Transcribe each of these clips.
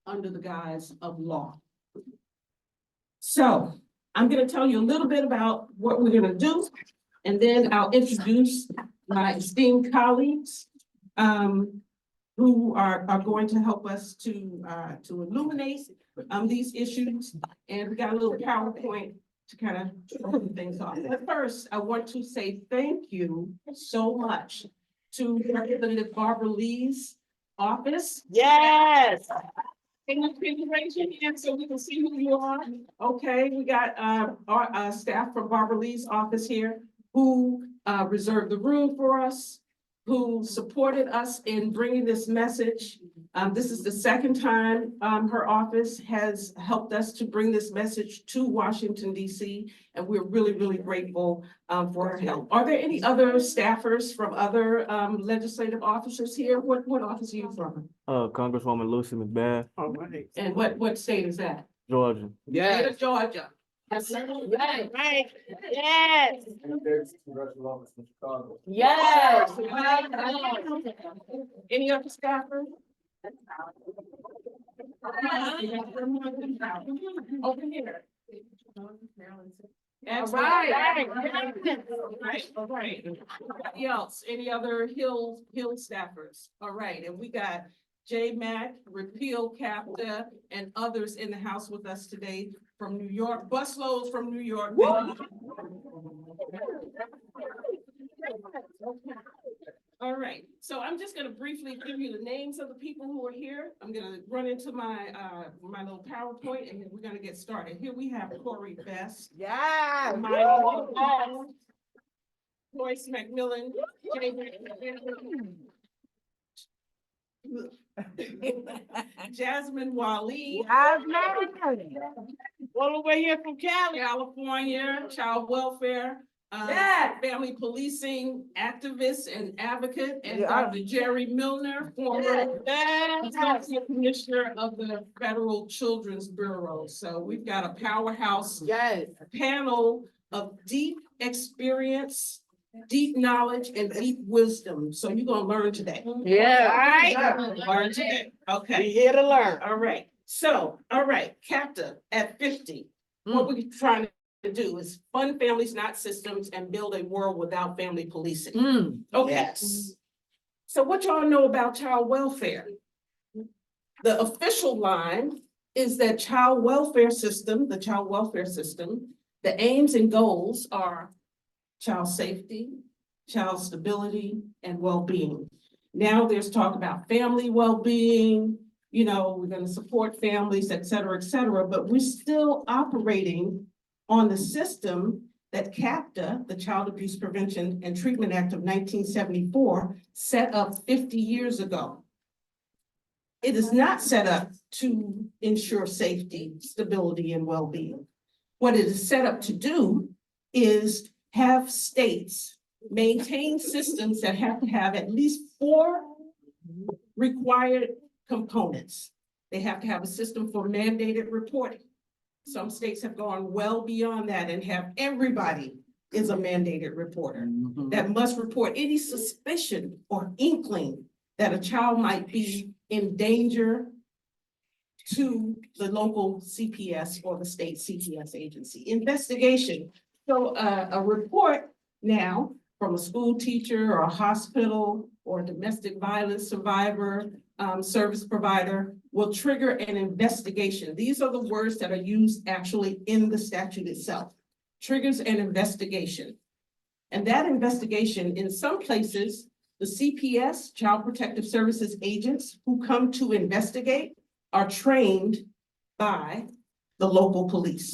under the guise of law. So I'm going to tell you a little bit about what we're going to do, and then I'll introduce my esteemed colleagues who are going to help us to illuminate these issues. And we got a little PowerPoint to kind of show things off. But first, I want to say thank you so much to Representative Barbara Lee's office. Yes. Can you raise your hand so we can see who you are? Okay, we got our staff from Barbara Lee's office here who reserved the room for us, who supported us in bringing this message. This is the second time her office has helped us to bring this message to Washington, D.C., and we're really, really grateful for her help. Are there any other staffers from other legislative officers here? What office are you from? Congresswoman Lucy McBath, All right. And what state is that? Georgia. State of Georgia. Yes. Right, right. Yes. Yes. Any other staffers? Over here. All right. All right. Anybody else? Any other Hill staffers? All right, and we got J Mac, Repeal CAPTA, and others in the house with us today from New York, busloads from New York. All right, so I'm just gonna briefly give you the names of the people who are here. I'm gonna run into my my little PowerPoint and then we're gonna get started. Here we have Corey Best. Yeah. Joyce McMillan. Jasmine Wally. All the way here from Cali. California, child welfare, family policing activist and advocate, and Dr. Jerry Milner, former Associate Commissioner of the Federal Children's Bureau. So we've got a powerhouse panel of deep experience, deep knowledge, and deep wisdom. So you're gonna learn today. Yeah. All right. Learn today. Okay. We here to learn. All right. So, all right, CAPTA at 50. What we're trying to do is fund families, not systems, and build a world without family policing. Okay. Yes. So what y'all know about child welfare? The official line is that the child welfare system, the aims and goals are child safety, child stability, and well-being. Now there's talk about family well-being, you know, we're going to support families, et cetera, but we're still operating on the system that CAPTA, the Child Abuse Prevention and Treatment Act of 1974, set up 50 years ago. It is not set up to ensure safety, stability, and well-being. What it is set up to do is have states maintain systems that have to have at least 4 required components. They have to have a system for mandated reporting. Some states have gone well beyond that and have everybody is a mandated reporter that must report any suspicion or inkling that a child might be in danger to the local CPS or the state CPS agency. Investigation. So a report now from a school teacher or a hospital or a domestic violence survivor, service provider will trigger an investigation. These are the words that are used actually in the statute itself. Triggers an investigation. And that investigation, in some places, the CPS, Child Protective Services agents who come to investigate are trained by the local police.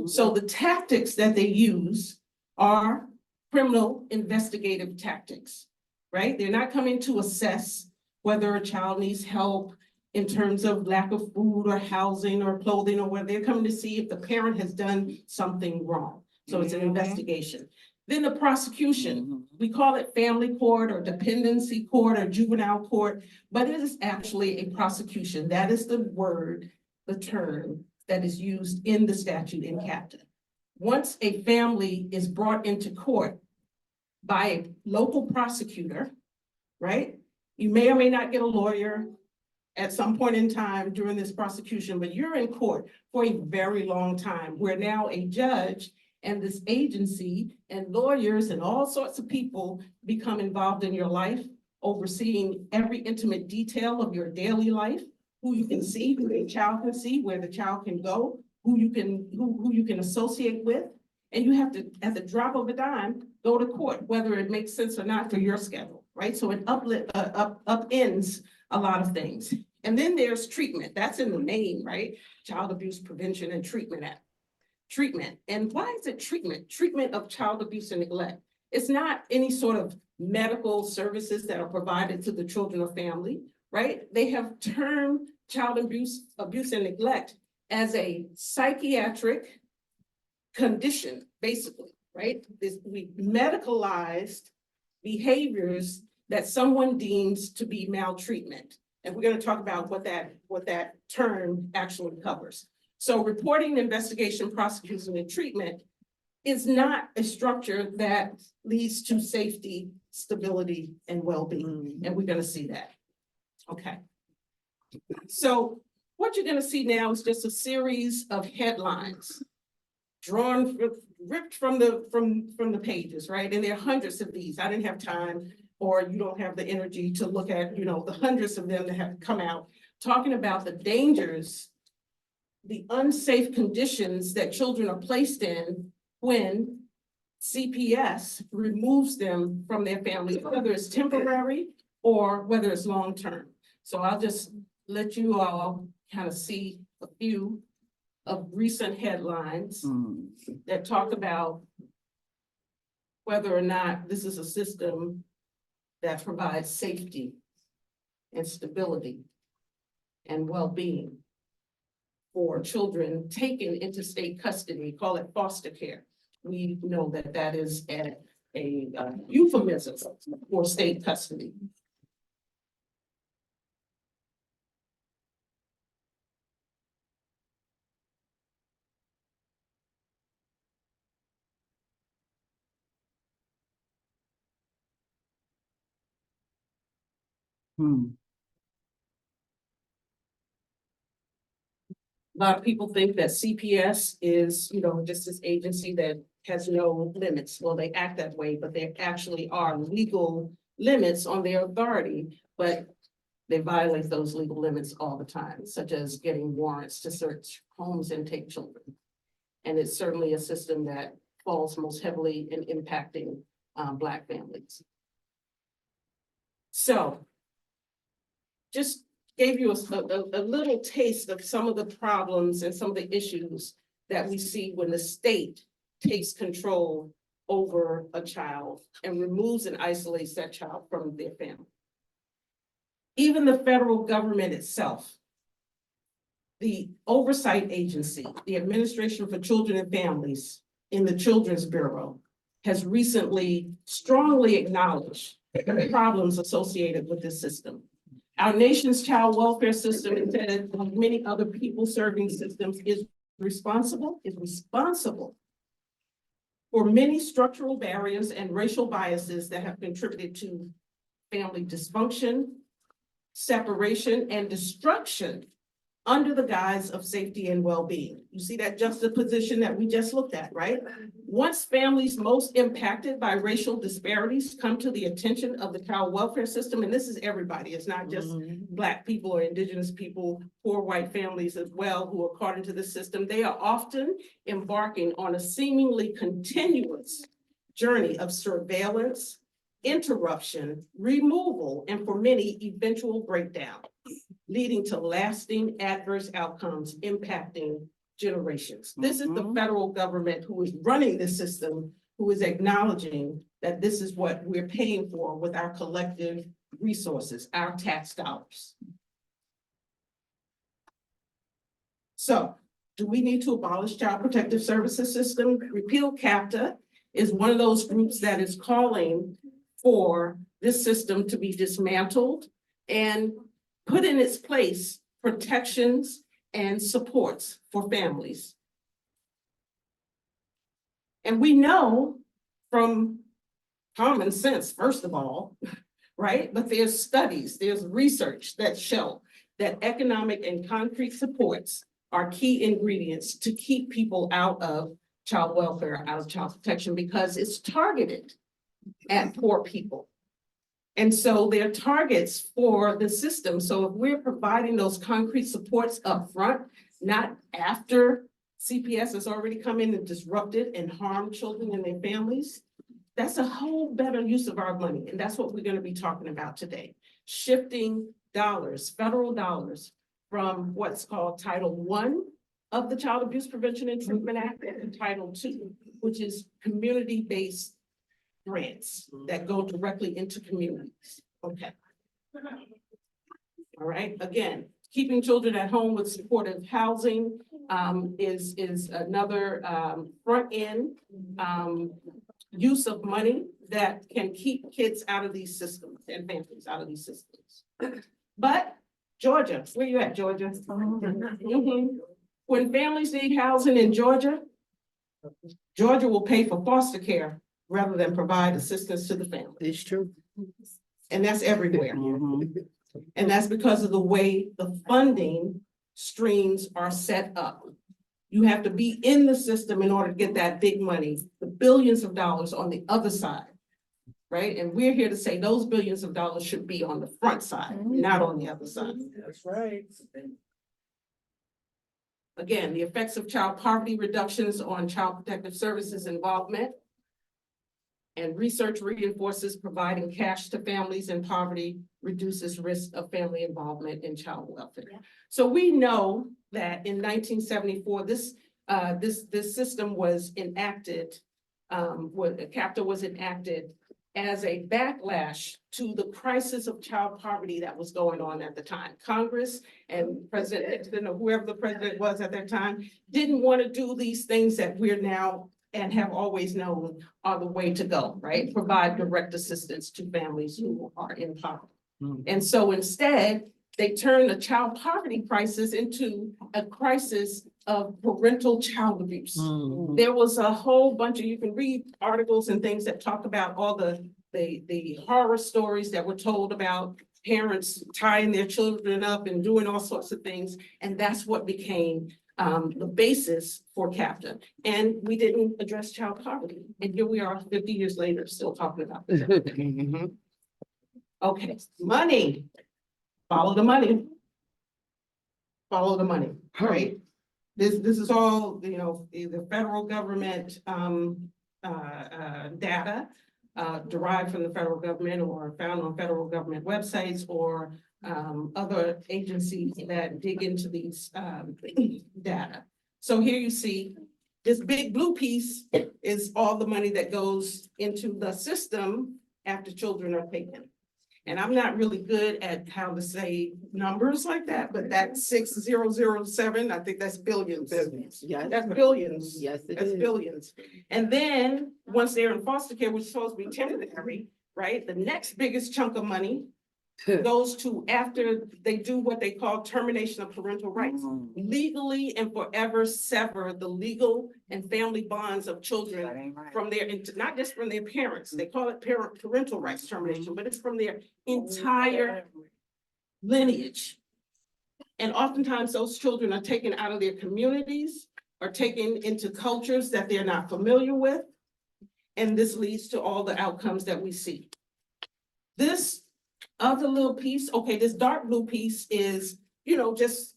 So the tactics that they use are criminal investigative tactics, right? They're not coming to assess whether a child needs help in terms of lack of food or housing or clothing, or whether they're coming to see if the parent has done something wrong. So it's an investigation. Then the prosecution, we call it family court or dependency court or juvenile court, but it is actually a prosecution. That is the word, the term that is used in the statute in CAPTA. Once a family is brought into court by a local prosecutor, right? You may or may not get a lawyer. at some point in time during this prosecution, but you're in court for a very long time, where now a judge and this agency and lawyers and all sorts of people become involved in your life, overseeing every intimate detail of your daily life, who you can see, who the child can see, where the child can go, who you can associate with. And you have to, at the drop of a dime, go to court, whether it makes sense or not for your schedule, right? So it upends a lot of things. And then there's treatment. That's in the name, right? Child Abuse Prevention and Treatment Act. Treatment. And why is it treatment? Treatment of child abuse and neglect. It's not any sort of medical services that are provided to the children or family, right? They have termed child abuse and neglect as a psychiatric condition, basically, right? We medicalized behaviors that someone deems to be maltreatment. And we're going to talk about what that term actually covers. So reporting, investigation, prosecution, and treatment is not a structure that leads to safety, stability, and well-being. And we're going to see that. Okay. So what you're going to see now is just a series of headlines ripped from the pages, right? And there are hundreds of these. I didn't have time, or you don't have the energy to look at, the hundreds of them that have come out talking about the dangers, the unsafe conditions that children are placed in when CPS removes them from their family, whether it's temporary or whether it's long-term. So I'll just let you all kind of see a few of recent headlines that talk about whether or not this is a system that provides safety and stability and well-being for children taken into state custody, call it foster care. We know that that is a euphemism for state custody. A lot of people think that CPS is, just this agency that has no limits. Well, they act that way, but there actually are legal limits on their authority, but they violate those legal limits all the time, such as getting warrants to search homes and take children. And it's certainly a system that falls most heavily in impacting Black families. So just gave you a little taste of some of the problems and some of the issues that we see when the state takes control over a child and removes and isolates that child from their family. Even the federal government itself, the oversight agency, the Administration for Children and Families in the Children's Bureau, has recently strongly acknowledged the problems associated with this system. Our nation's child welfare system, instead of many other people-serving systems, is responsible for many structural barriers and racial biases that have contributed to family dysfunction, separation, and destruction under the guise of safety and well-being. You see that juxtaposition that we just looked at, right? Once families most impacted by racial disparities come to the attention of the child welfare system, and this is everybody, it's not just Black people or Indigenous people, poor white families as well who are caught into the system, they are often embarking on a seemingly continuous journey of surveillance, interruption, removal, and for many, eventual breakdown, leading to lasting adverse outcomes impacting generations. This is the federal government who is running this system, who is acknowledging that this is what we're paying for with our collective resources, our tax dollars. So, do we need to abolish Child Protective Services system? Repeal CAPTA is one of those groups that is calling for this system to be dismantled and put in its place protections and supports for families. And we know from common sense, first of all, right? But there's studies, there's research that show that economic and concrete supports are key ingredients to keep people out of child welfare, out of child protection, because it's targeted at poor people. And so they're targets for the system. So if we're providing those concrete supports up front, not after CPS has already come in and disrupted and harmed children and their families, that's a whole better use of our money. And that's what we're going to be talking about today. Shifting dollars, federal dollars, from what's called Title I of the Child Abuse Prevention and Treatment Act and Title II, which is community-based grants that go directly into communities. Okay. All right, again, keeping children at home with supportive housing is another front end use of money that can keep kids out of these systems and families out of these systems. But Georgia, where you at, Georgia? Mhm. When families need housing in Georgia, Georgia will pay for foster care rather than provide assistance to the family. It's true. And that's everywhere. And that's because of the way the funding streams are set up. You have to be in the system in order to get that big money, the billions of dollars on the other side. Right? And we're here to say those billions of dollars should be on the front side, not on the other side. That's right. Again, the effects of child poverty reductions on child protective services involvement. And research reinforces providing cash to families in poverty reduces risk of family involvement in child welfare. Yeah. So we know that in 1974, this system was enacted, CAPTA was enacted as a backlash to the crisis of child poverty that was going on at the time. Congress and President Nixon, or whoever the president was at that time, didn't want to do these things that we're now and have always known are the way to go, right? Provide direct assistance to families who are in poverty. And so instead, they turned the child poverty crisis into a crisis of parental child abuse. There was a whole bunch of, you can read articles and things that talk about all the horror stories that were told about parents tying their children up and doing all sorts of things. And that's what became the basis for CAPTA. And we didn't address child poverty. And here we are 50 years later, still talking about it. Okay, money. Follow the money. Follow the money, right? This is all, you know, the federal government data derived from the federal government or found on federal government websites or other agencies that dig into these data. So here you see this big blue piece is all the money that goes into the system after children are taken. And I'm not really good at how to say numbers like that, but that 6007, I think that's billions. Yes. That's billions. Yes, it That's is. billions. And then once they're in foster care, which is supposed to be temporary, right? The next biggest chunk of money goes to after they do what they call termination of parental rights. Legally and forever sever the legal and family bonds of children from their, not just from their parents. They call it parental rights termination, but it's from their entire lineage. And oftentimes those children are taken out of their communities, are taken into cultures that they're not familiar with. And this leads to all the outcomes that we see. This other little piece, okay, this dark blue piece is, you know, just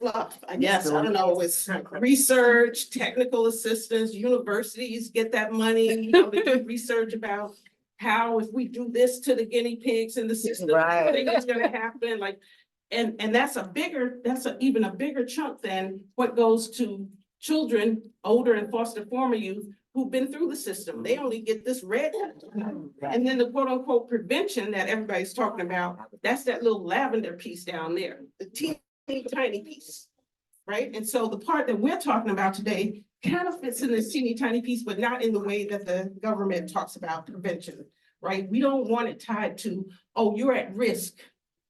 fluff, I guess. I don't know, it's research, technical assistance, universities get that money, you know, they do research about how if we do this to the guinea pigs in the system, it's gonna happen, like, and that's even a bigger chunk than what goes to children, older and foster former youth, who've been through the system. They only get this red. And then the quote unquote prevention that everybody's talking about, that's that little lavender piece down there, the teeny tiny piece, right? And so the part that we're talking about today kind of fits in this teeny tiny piece, but not in the way that the government talks about prevention, right? We don't want it tied to, oh, you're at risk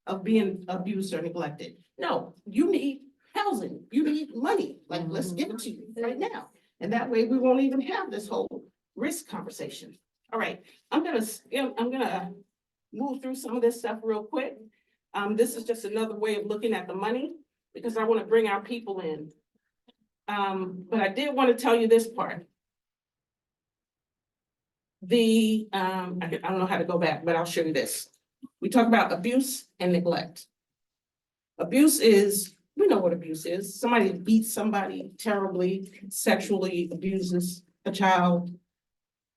of being abused or neglected. No, you need housing, you need money, like let's give it to you right now. And that way we won't even have this whole risk conversation. All right, I'm gonna move through some of this stuff real quick. This is just another way of looking at the money, because I want to bring our people in. But I did want to tell you this part. I don't know how to go back, but I'll show you this. We talk about abuse and neglect. Abuse is, we know what abuse is. Somebody beats somebody terribly, sexually abuses a child.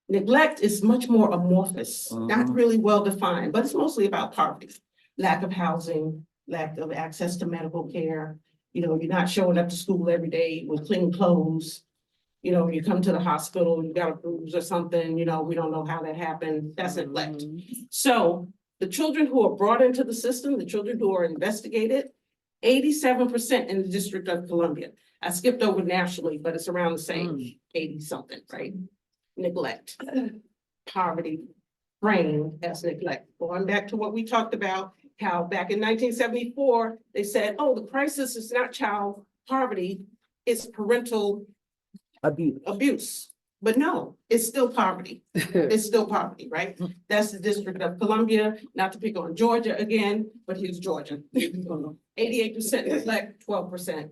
Neglect is much more amorphous, not really well defined, but it's mostly about poverty, lack of housing, lack of access to medical care. You know, you're not showing up to school every day with clean clothes. You know, you come to the hospital, you got a bruise or something, you know, we don't know how that happened. That's neglect. So the children who are brought into the system, the children who are investigated, 87% in the District of Columbia. I skipped over nationally, but it's around the same, 80 something, right? Neglect, poverty, framed as neglect. Going back to what we talked about, how back in 1974, they said, oh, the crisis is not child poverty, it's parental abuse. But no, it's still poverty. It's still poverty, right? That's the District of Columbia, not to pick on Georgia again, but here's Georgia. 88% neglect, 12%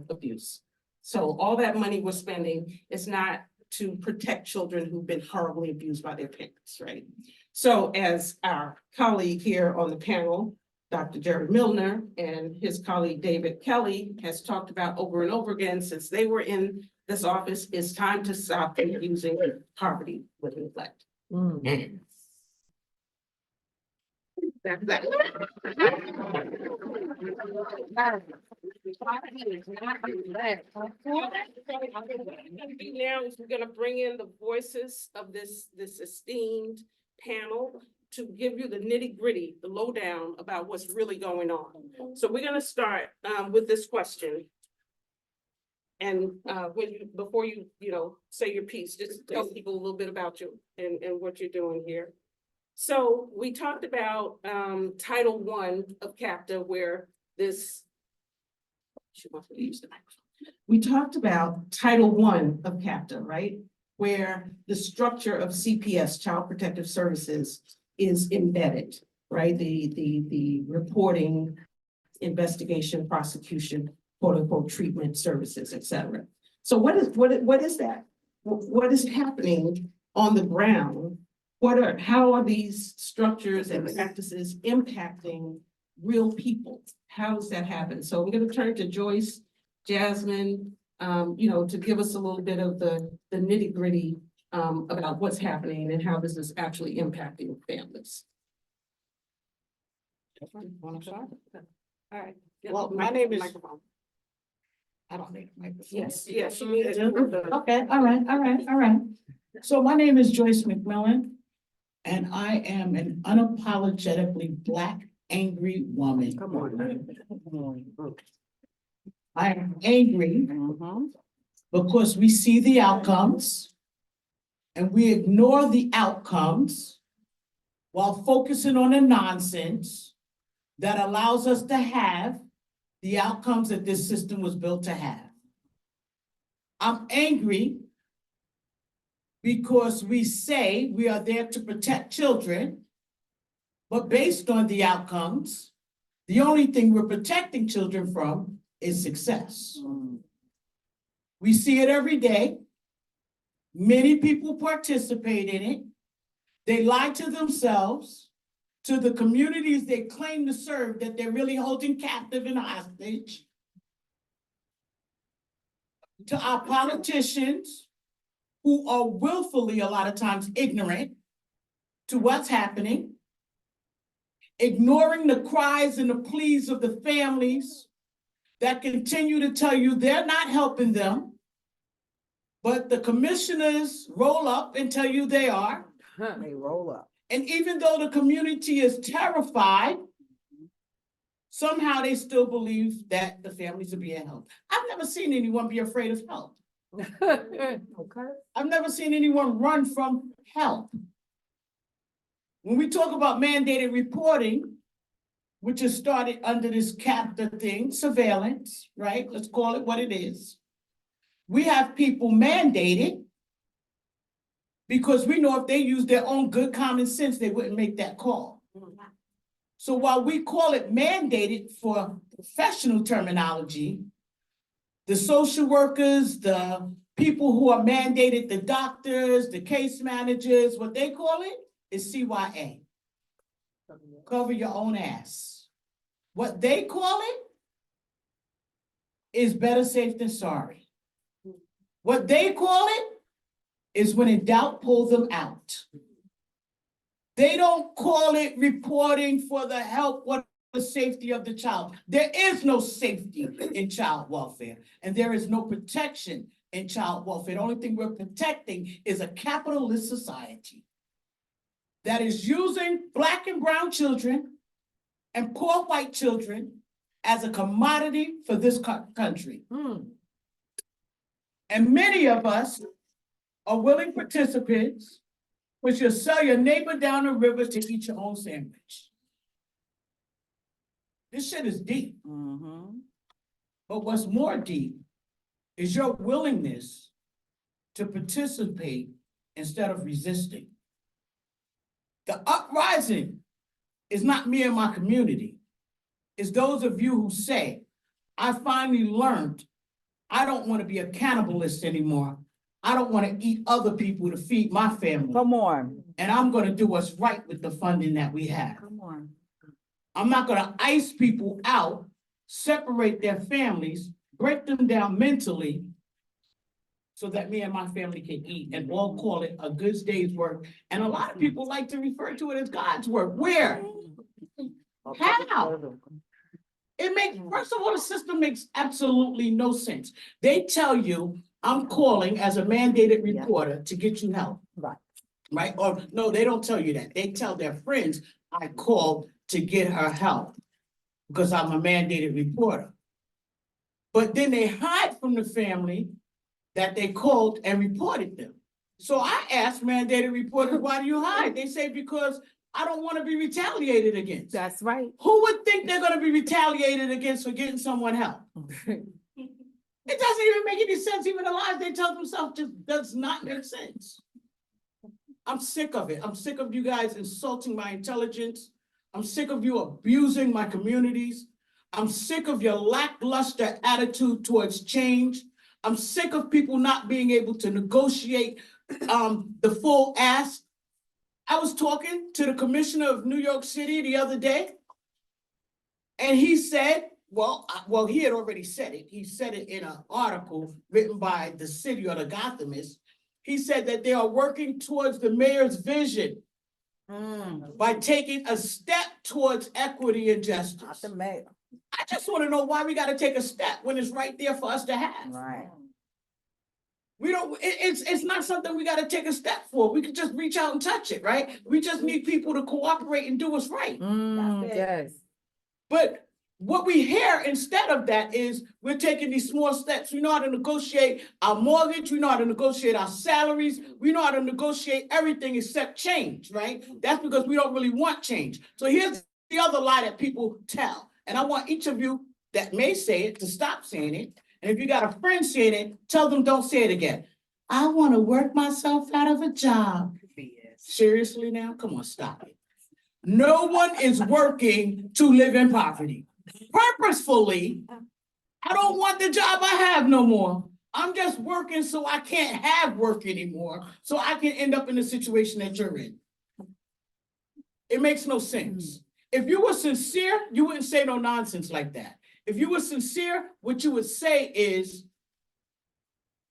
abuse. So all that money we're spending is not to protect children who've been horribly abused by their parents, right? So as our colleague here on the panel, Dr. Jerry Milner, and his colleague David Kelly has talked about over and over again since they were in this office, it's time to stop using poverty with neglect. That's that. Now we're gonna bring in the voices of this esteemed panel to give you the nitty-gritty, the lowdown about what's really going on. So we're gonna start with this question. And before you say your piece, just tell people a little bit about you and what you're doing here. So we talked about Title I of CAPTA, where this, she wants me to use the microphone. We talked about Title I of CAPTA, right? Where the structure of CPS, Child Protective Services, is embedded, right? The reporting, investigation, prosecution, quote unquote, treatment services, et cetera. So what is that? What is happening on the ground? How are these structures and practices impacting real people? How does that happen? So I'm going to turn to Joyce, Jasmine, to give us a little bit of the nitty-gritty about what's happening and how this is actually impacting families. Want to start? All right. Well, my name is. I don't need a microphone. Yes. Yes, you need it. Okay, all right. So my name is Joyce McMillan, and I am an unapologetically Black, angry woman. Come on. I am angry because we see the outcomes and we ignore the outcomes while focusing on the nonsense that allows us to have the outcomes that this system was built to have. I'm angry because we say we are there to protect children, but based on the outcomes, the only thing we're protecting children from is success. We see it every day. Many people participate in it. They lie to themselves, to the communities they claim to serve that they're really holding captive and hostage, to our politicians who are willfully a lot of times ignorant to what's happening, ignoring the cries and the pleas of the families that continue to tell you they're not helping them, but the commissioners roll up and tell you they are. They roll up. And even though the community is terrified, somehow they still believe that the families are being helped. I've never seen anyone be afraid of help. Okay. I've never seen anyone run from help. When we talk about mandated reporting, which is started under this CAPTA thing, surveillance, right? Let's call it what it is. We have people mandated because we know if they use their own good common sense, they wouldn't make that call. So while we call it mandated for professional terminology, the social workers, the people who are mandated, the doctors, the case managers, what they call it is CYA. Cover your own ass. What they call it is better safe than sorry. What they call it is when in doubt, pull them out. They don't call it reporting for the health or the safety of the child. There is no safety in child welfare, and there is no protection in child welfare. The only thing we're protecting is a capitalist society that is using Black and brown children and poor white children as a commodity for this country. And many of us are willing participants, which you'll sell your neighbor down the river to eat your own sandwich. This shit is deep. But what's more deep is your willingness to participate instead of resisting. The uprising is not me and my community. It's those of you who say, I finally learned I don't want to be a cannibalist anymore. I don't want to eat other people to feed my family. Come on. And I'm going to do what's right with the funding that we have. Come on. I'm not going to ice people out, separate their families, break them down mentally so that me and my family can eat and all call it a good day's work. And a lot of people like to refer to it as God's work. Where? How? It makes, first of all, the system makes absolutely no sense. They tell you, I'm calling as a mandated reporter to get you help. Right. Right? Or no, they don't tell you that. They tell their friends, I called to get her help because I'm a mandated reporter. But then they hide from the family that they called and reported them. So I asked mandated reporters, why do you hide? They say, because I don't want to be retaliated against. That's right. Who would think they're going to be retaliated against for getting someone help? It doesn't even make any sense. Even the lies they tell themselves just does not make sense. I'm sick of it. I'm sick of you guys insulting my intelligence. I'm sick of you abusing my communities. I'm sick of your lackluster attitude towards change. I'm sick of people not being able to negotiate the full ask. I was talking to the commissioner of New York City the other day, and he said, well, he had already said it. He said it in an article written by the city or the Gothamist. He said that they are working towards the mayor's vision by taking a step towards equity and justice. Not the mayor. I just want to know why we got to take a step when it's right there for us to have. Right. We don't, it's not something we got to take a step for. We can just reach out and touch it, right? We just need people to cooperate and do what's right. Yes. But what we hear instead of that is we're taking these small steps. We know how to negotiate our mortgage. We know how to negotiate our salaries. We know how to negotiate everything except change, right? That's because we don't really want change. So here's the other lie that people tell. And I want each of you that may say it to stop saying it. And if you got a friend saying it, tell them don't say it again. I want to work myself out of a job. Seriously now? Come on, stop it. No one is working to live in poverty. Purposefully, I don't want the job I have no more. I'm just working so I can't have work anymore, so I can end up in the situation that you're in. It makes no sense. If you were sincere, you wouldn't say no nonsense like that. If you were sincere, what you would say is,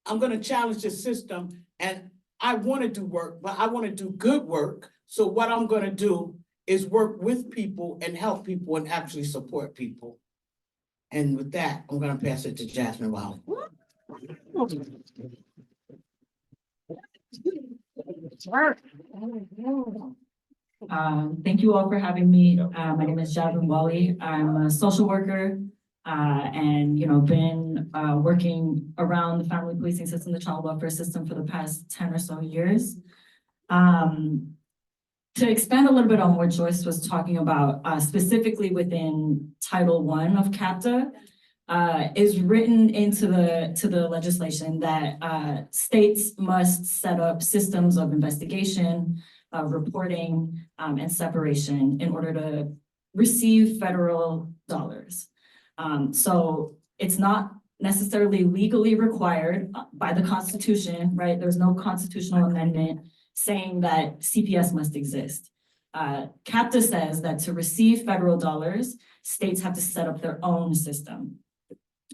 I'm going to challenge the system and I want to do work, but I want to do good work. So what I'm going to do is work with people and help people and actually support people. And with that, I'm going to pass it to Jasmine Wiley. Thank you all for having me. My name is Jasmine Wally. I'm a social worker and, been working around the family policing system, the child welfare system for the past 10 or so years. To expand a little bit on what Joyce was talking about, specifically within Title I of CAPTA, is written into the legislation that states must set up systems of investigation, reporting, and separation in order to receive federal dollars. So it's not necessarily legally required by the Constitution, right? There's no constitutional amendment saying that CPS must exist. CAPTA says that to receive federal dollars, states have to set up their own system.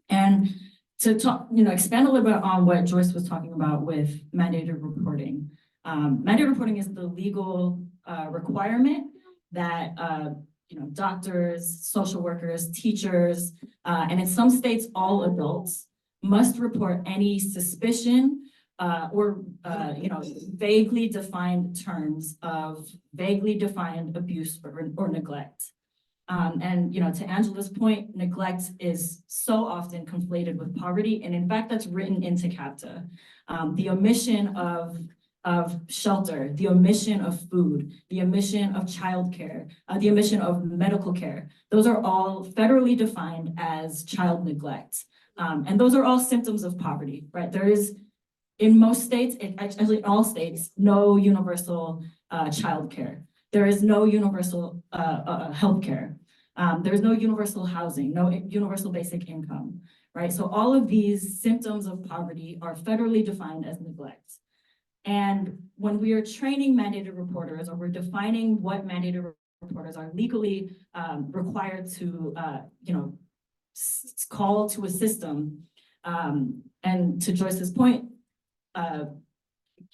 And to talk, expand a little bit on what Joyce was talking about with mandated reporting. Mandated reporting is the legal requirement that doctors, social workers, teachers, and in some states, all adults must report any suspicion or vaguely defined terms of vaguely defined abuse or neglect. And to Angela's point, neglect is so often conflated with poverty, and in fact, that's written into CAPTA. The omission of shelter, the omission of food, the omission of childcare, the omission of medical care. Those are all federally defined as child neglect. And those are all symptoms of poverty, right? There is, in most states, actually in all states, no universal childcare. There is no universal healthcare. There's no universal housing, no universal basic income, right? So all of these symptoms of poverty are federally defined as neglect. And when we are training mandated reporters, or we're defining what mandated reporters are legally required to, call to a system, and to Joyce's point,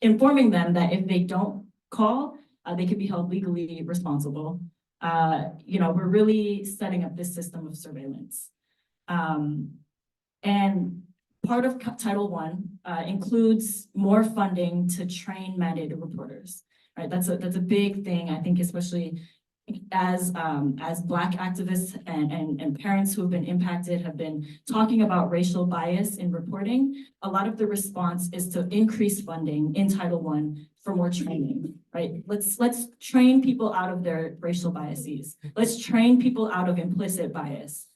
informing them that if they don't call, they could be held legally responsible. We're really setting up this system of surveillance. And part of Title I includes more funding to train mandated reporters, right? That's a big thing, I think, especially as Black activists and parents who have been impacted have been talking about racial bias in reporting. A lot of the response is to increase funding in Title I for more training, right? Let's train people out of their racial biases. Let's train people out of implicit bias.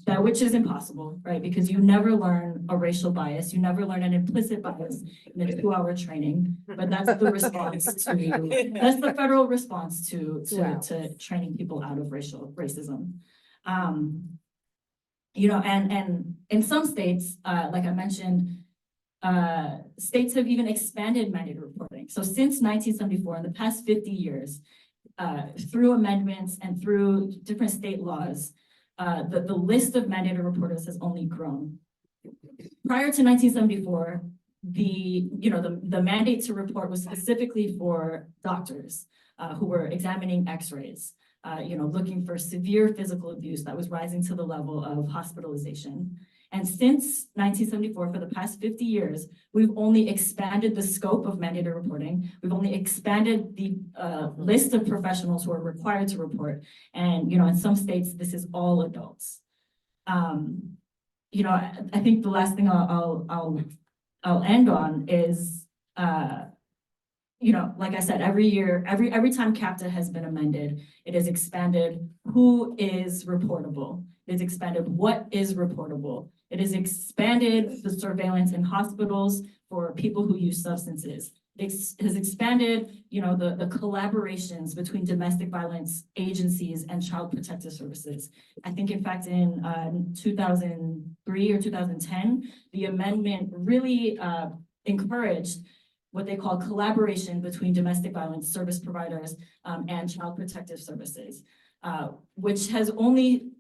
That which is impossible, right? Because you never learn a racial bias, you never learn an implicit bias in a 2-hour training, but that's the response to, that's the federal response to training people out of racism. And in some states, like I mentioned, states have even expanded mandated reporting. So since 1974, in the past 50 years, through amendments and through different state laws, the list of mandated reporters has only grown. Prior to 1974, the mandate to report was specifically for doctors who were examining x-rays, looking for severe physical abuse that was rising to the level of hospitalization. And since 1974, for the past 50 years, we've only expanded the scope of mandated reporting. We've only expanded the list of professionals who are required to report. And, in some states, this is all adults. I think the last thing I'll end on is, like I said, every year, every time CAPTA has been amended, it has expanded who is reportable. It has expanded what is reportable. It has expanded the surveillance in hospitals for people who use substances. It has expanded, the collaborations between domestic violence agencies and child protective services. I think, in fact, in 2003 or 2010, the amendment really encouraged what they call collaboration between domestic violence service providers and child protective services, which has only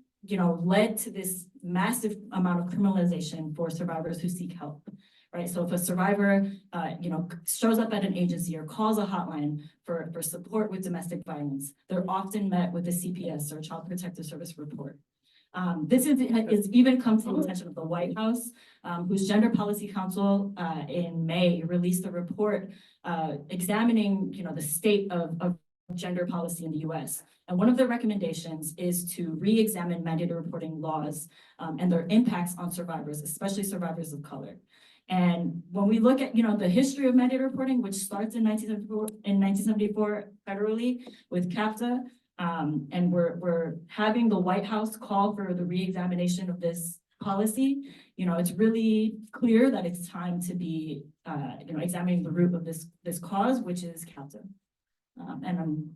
led to this massive amount of criminalization for survivors who seek help, right? So if a survivor, shows up at an agency or calls a hotline for support with domestic violence, they're often met with a CPS or Child Protective Service report. This is even come to the attention of the White House, whose Gender Policy Council in May released a report examining, the state of gender policy in the US. And one of the recommendations is to re-examine mandated reporting laws and their impacts on survivors, especially survivors of color. And when we look at, the history of mandated reporting, which starts in 1974 federally with CAPTA, and we're having the White House call for the re-examination of this policy, it's really clear that it's time to be, examining the root of this cause, which is CAPTA. And I'm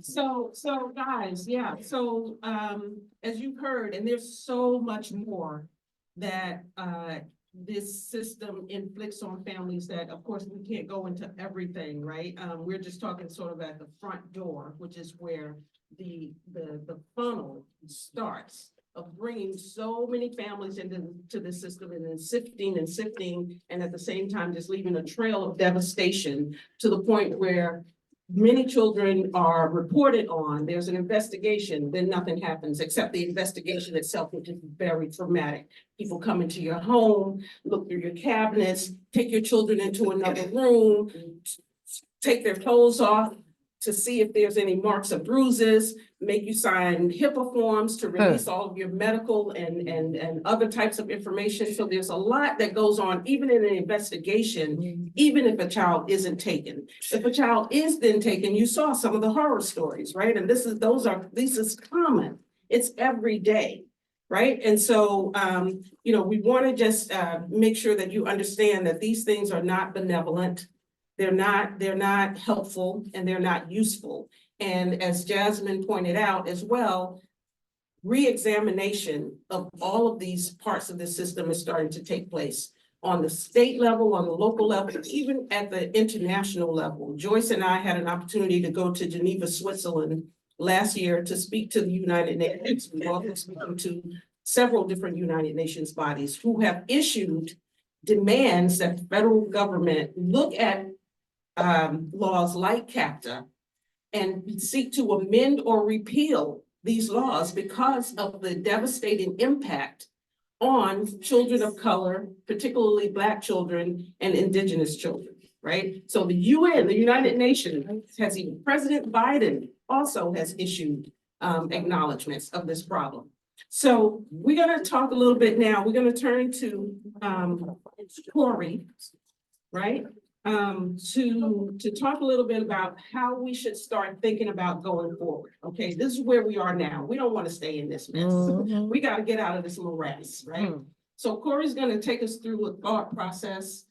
So guys, yeah, so as you've heard, and there's so much more that this system inflicts on families that, of course, we can't go into everything, right? We're just talking sort of at the front door, which is where the funnel starts of bringing so many families into the system and then sifting, and at the same time, just leaving a trail of devastation to the point where many children are reported on, there's an investigation, then nothing happens except the investigation itself, which is very traumatic. People come into your home, look through your cabinets, take your children into another room, take their clothes off to see if there's any marks or bruises, make you sign HIPAA forms to release all of your medical and other types of information. So there's a lot that goes on, even in an investigation, even if a child isn't taken. If a child is then taken, you saw some of the horror stories, right? And this is common. It's every day, right? And so, we want to just make sure that you understand that these things are not benevolent. They're not helpful, and they're not useful. And as Jasmine pointed out as well, re-examination of all of these parts of the system is starting to take place on the state level, on the local level, even at the international level. Joyce and I had an opportunity to go to Geneva, Switzerland last year to speak to the United Nations. We've also spoken to several different United Nations bodies who have issued demands that the federal government look at laws like CAPTA and seek to amend or repeal these laws because of the devastating impact on children of color, particularly Black children and Indigenous children, right? So the UN, the United Nations, has even President Biden also has issued acknowledgements of this problem. So we're gonna talk a little bit now. We're gonna turn to Corey, right? To talk a little bit about how we should start thinking about going forward. Okay, this is where we are now. We don't want to stay in this mess. We got to get out of this morass, right? So Corey's going to take us through a thought process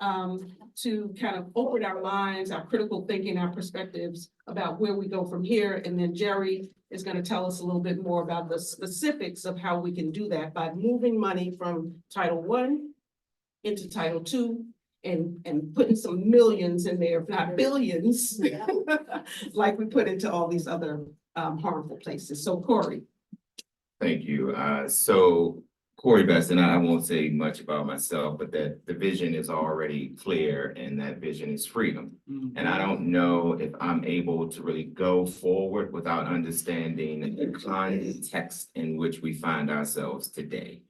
to kind of open our minds, our critical thinking, our perspectives about where we go from here. And then Jerry is going to tell us a little bit more about the specifics of how we can do that by moving money from Title I into Title II. And putting some millions in there, if not billions, like we put into all these other harmful places. So Corey. Thank you. So Corey Best, and I won't say much about myself, but that the vision is already clear, and that vision is freedom. And I don't know if I'm able to really go forward without understanding the context in which we find ourselves today.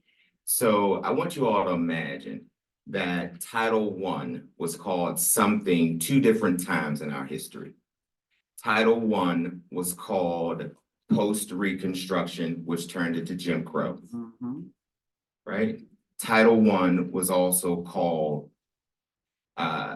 So I want you all to imagine that Title I was called something two different times in our history. Title I was called post-Reconstruction, which turned into Jim Crow, right? Title I was also called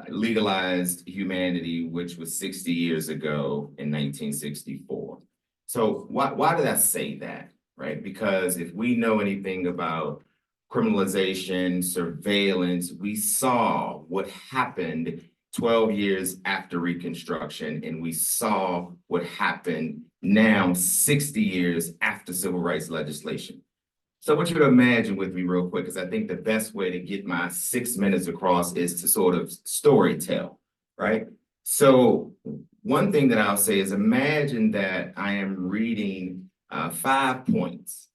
legalized humanity, which was 60 years ago in 1964. So why did I say that, right? Because if we know anything about criminalization, surveillance, we saw what happened 12 years after Reconstruction, and we saw what happened now 60 years after civil rights legislation. So I want you to imagine with me real quick, because I think the best way to get my 6 minutes across is to sort of story tell, right? So one thing that I'll say is imagine that I am reading 5 points,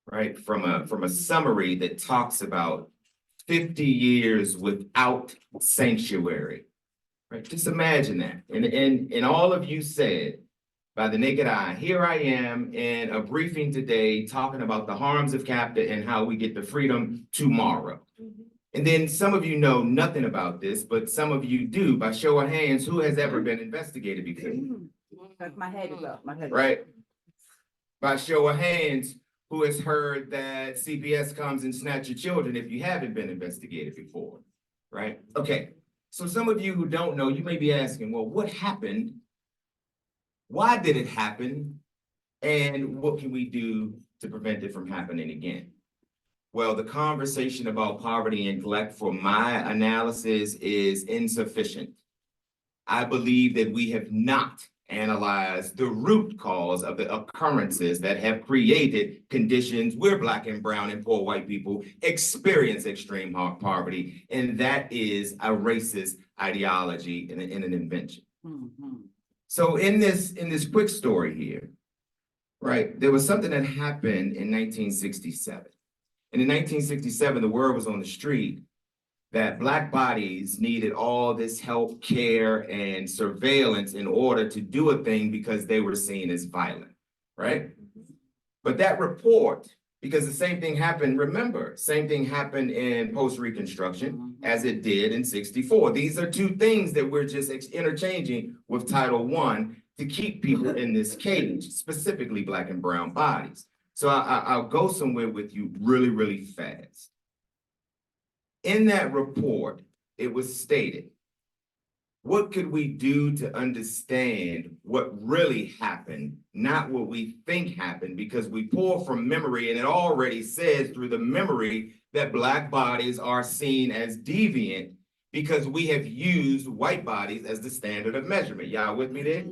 right, from a summary that talks about 50 years without sanctuary, right? Just imagine that. And all of you said, by the naked eye, here I am in a briefing today talking about the harms of CAPTA and how we get the freedom tomorrow. And then some of you know nothing about this, but some of you do. By show of hands, who has ever been investigated before? My head is up, my head is up. Right? By show of hands, who has heard that CPS comes and snatch your children if you haven't been investigated before, right? Okay, so some of you who don't know, you may be asking, well, what happened? Why did it happen? And what can we do to prevent it from happening again? Well, the conversation about poverty and neglect for my analysis is insufficient. I believe that we have not analyzed the root cause of the occurrences that have created conditions where Black and brown and poor white people experience extreme poverty, and that is a racist ideology and an invention. So in this quick story here, right, there was something that happened in 1967. And in 1967, the word was on the street that Black bodies needed all this health care and surveillance in order to do a thing because they were seen as violent, right? But that report, because the same thing happened, remember, same thing happened in post-Reconstruction as it did in 64. These are two things that we're just interchanging with Title I to keep people in this cage, specifically Black and brown bodies. So I'll go somewhere with you really, really fast. In that report, it was stated, what could we do to understand what really happened, not what we think happened, because we pull from memory and it already says through the memory that Black bodies are seen as deviant because we have used white bodies as the standard of measurement. Y'all with me there?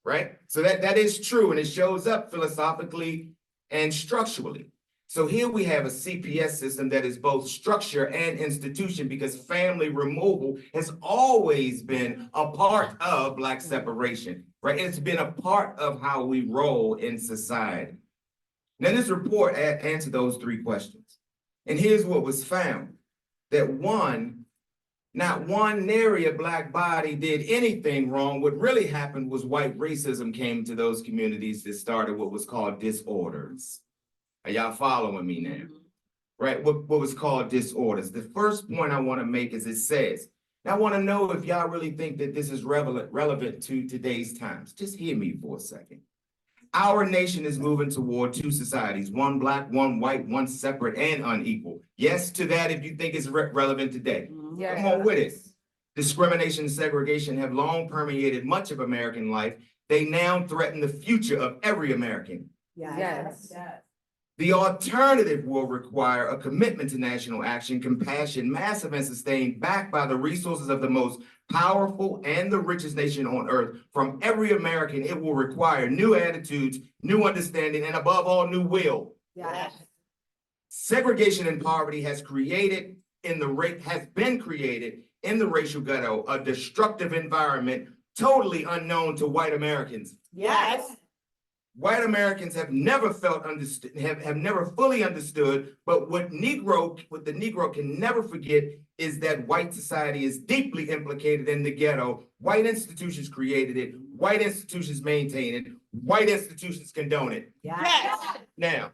Right? So that is true, and it shows up philosophically and structurally. So here we have a CPS system that is both structure and institution, because family removal has always been a part of Black separation, right? It's been a part of how we roll in society. Now this report answered those three questions. And here's what was found, that not one nary a Black body did anything wrong. What really happened was white racism came to those communities that started what was called disorders. Are y'all following me now? Right, what was called disorders. The first point I want to make is it says, now I want to know if y'all really think that this is relevant to today's times. Just hear me for a second. Our nation is moving toward two societies, one Black, one white, one separate and unequal. Yes to that if you think it's relevant today. Yeah. Come on with it. Discrimination and segregation have long permeated much of American life. They now threaten the future of every American. Yes. The alternative will require a commitment to national action, compassion, massive and sustained, backed by the resources of the most powerful and the richest nation on earth. From every American, it will require new attitudes, new understanding, and above all, new will. Yes. Segregation and poverty has been created in the racial ghetto, a destructive environment totally unknown to white Americans. Yes. White Americans have never felt understood, have never fully understood, but what the Negro can never forget is that white society is deeply implicated in the ghetto. White institutions created it, white institutions maintain it, white institutions condone it. Yes. Now,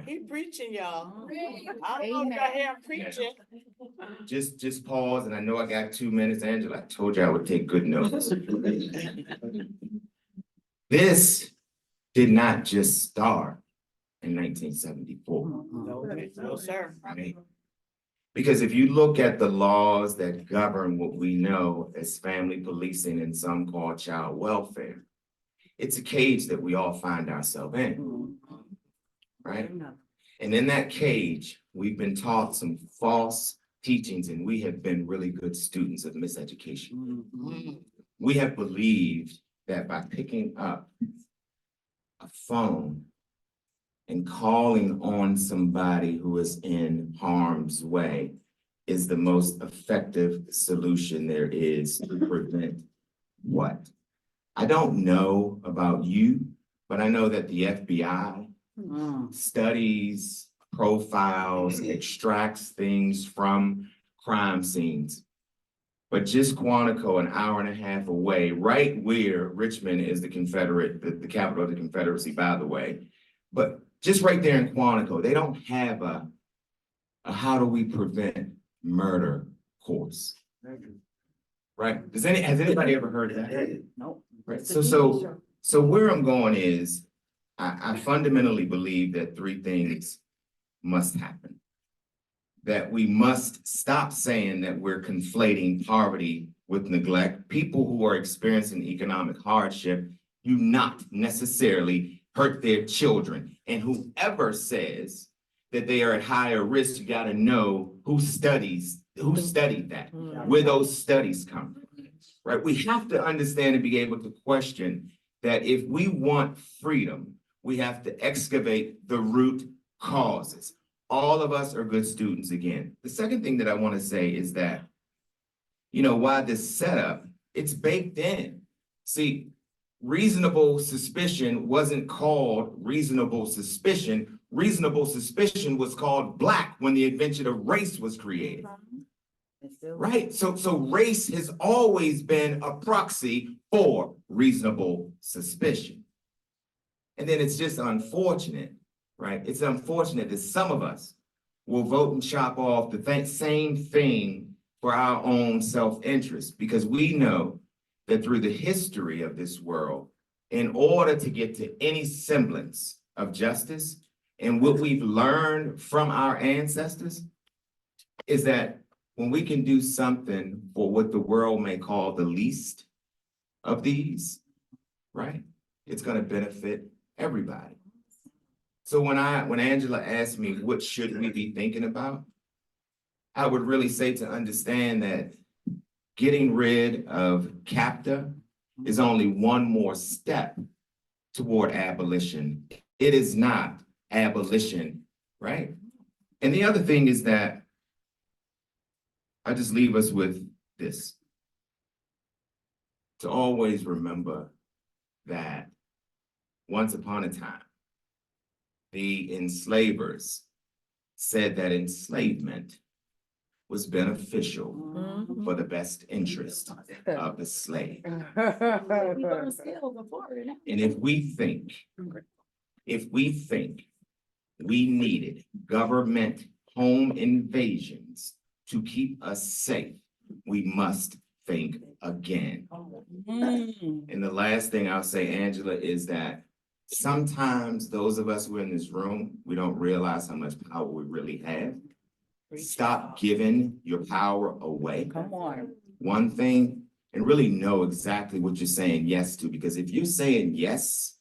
He preaching, y'all. Amen. I don't know if I hear him preaching. just pause, and I know I got 2 minutes, Angela. I told you I would take good notes. This did not just start in 1974. No, sir. Right? Because if you look at the laws that govern what we know as family policing and some call child welfare, it's a cage that we all find ourselves in, right? And in that cage, we've been taught some false teachings, and we have been really good students of miseducation. We have believed that by picking up a phone and calling on somebody who is in harm's way is the most effective solution there is to prevent what? I don't know about you, but I know that the FBI studies, profiles, extracts things from crime scenes. But just Quantico, an hour and a half away, right where Richmond is the capital of the Confederacy, by the way. But just right there in Quantico, they don't have a how do we prevent murder course. Right? Has anybody ever heard of that? Nope. Right. So where I'm going is I fundamentally believe that three things must happen. That we must stop saying that we're conflating poverty with neglect. People who are experiencing economic hardship do not necessarily hurt their children. And whoever says that they are at higher risk, you got to know who studies Who studied that? Where those studies come from, right? We have to understand and be able to question that if we want freedom, we have to excavate the root causes. All of us are good students again. The second thing that I want to say is that, why this setup, it's baked in. See, reasonable suspicion wasn't called reasonable suspicion. Reasonable suspicion was called Black when the invention of race was created. Right? So race has always been a proxy for reasonable suspicion. And then it's just unfortunate, right? It's unfortunate that some of us will vote and chop off the same thing for our own self-interest, because we know that through the history of this world, in order to get to any semblance of justice, and what we've learned from our ancestors is that when we can do something for what the world may call the least of these, right? It's gonna benefit everybody. So when Angela asked me, what should we be thinking about? I would really say to understand that getting rid of CAPTA is only one more step toward abolition. It is not abolition, right? And the other thing is that I just leave us with this. To always remember that once upon a time, the enslavers said that enslavement was beneficial for the best interest of the slave. And if we think we needed government home invasions to keep us safe, we must think again. And the last thing I'll say, Angela, is that sometimes those of us who are in this room, we don't realize how much power we really have. Stop giving your power away. Come on. One thing, and really know exactly what you're saying yes to, because if you're saying yes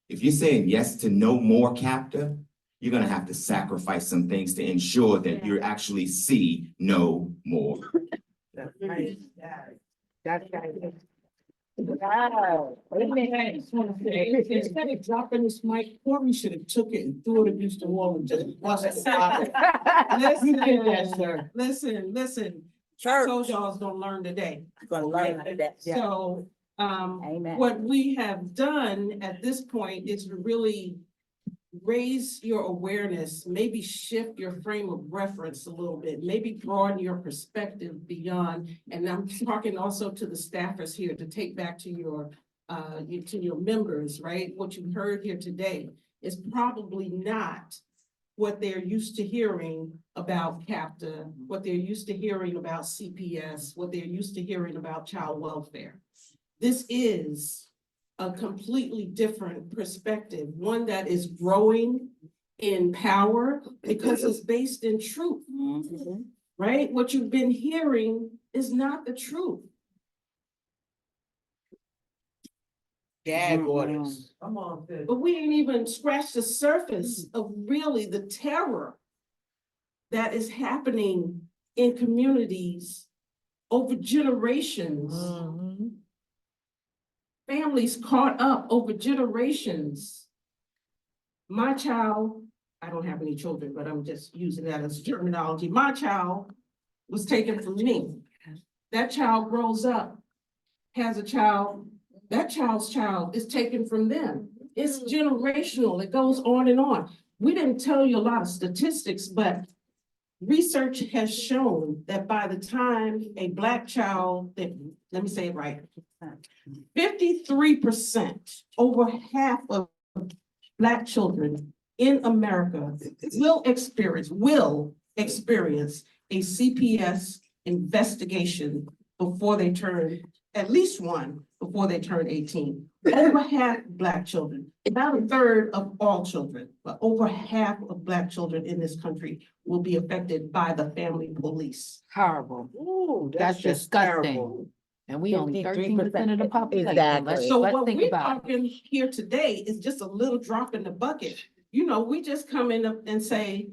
to no more CAPTA, you're gonna have to sacrifice some things to ensure that you actually see no more. That's right. That's right. Wow. I just want to say, instead of dropping this mic, Corey should have took it and threw it against the wall and just bust it out. You did that, sir. Listen, Church. soldiers don't learn today. Gonna learn that. Yeah. So, Amen. what we have done at this point is to really raise your awareness, maybe shift your frame of reference a little bit, maybe broaden your perspective beyond. And I'm talking also to the staffers here to take back to your members, right? What you heard here today is probably not what they're used to hearing about CAPTA, what they're used to hearing about CPS, what they're used to hearing about child welfare. This is a completely different perspective, one that is growing in power because it's based in truth, right? What you've been hearing is not the truth. Gag orders. Come on, but we ain't even scratched the surface of really the terror that is happening in communities over generations. Families caught up over generations. My child, I don't have any children, but I'm just using that as terminology. My child was taken from me. That child grows up, has a child, that child's child is taken from them. It's generational, it goes on and on. We didn't tell you a lot of statistics, but research has shown that by the time a Black child, let me say it right, 53%, over half of Black children in America will experience a CPS investigation before they turn, at least one, before they turn 18. Over half Black children, about a third of all children, but over half of Black children in this country will be affected by the family police. Horrible. Ooh, That's just disgusting. terrible. And we only 13% 53%. of the population. Exactly. So Let's what think we're about it. talking here today is just a little drop in the bucket. You know, we just come in and say,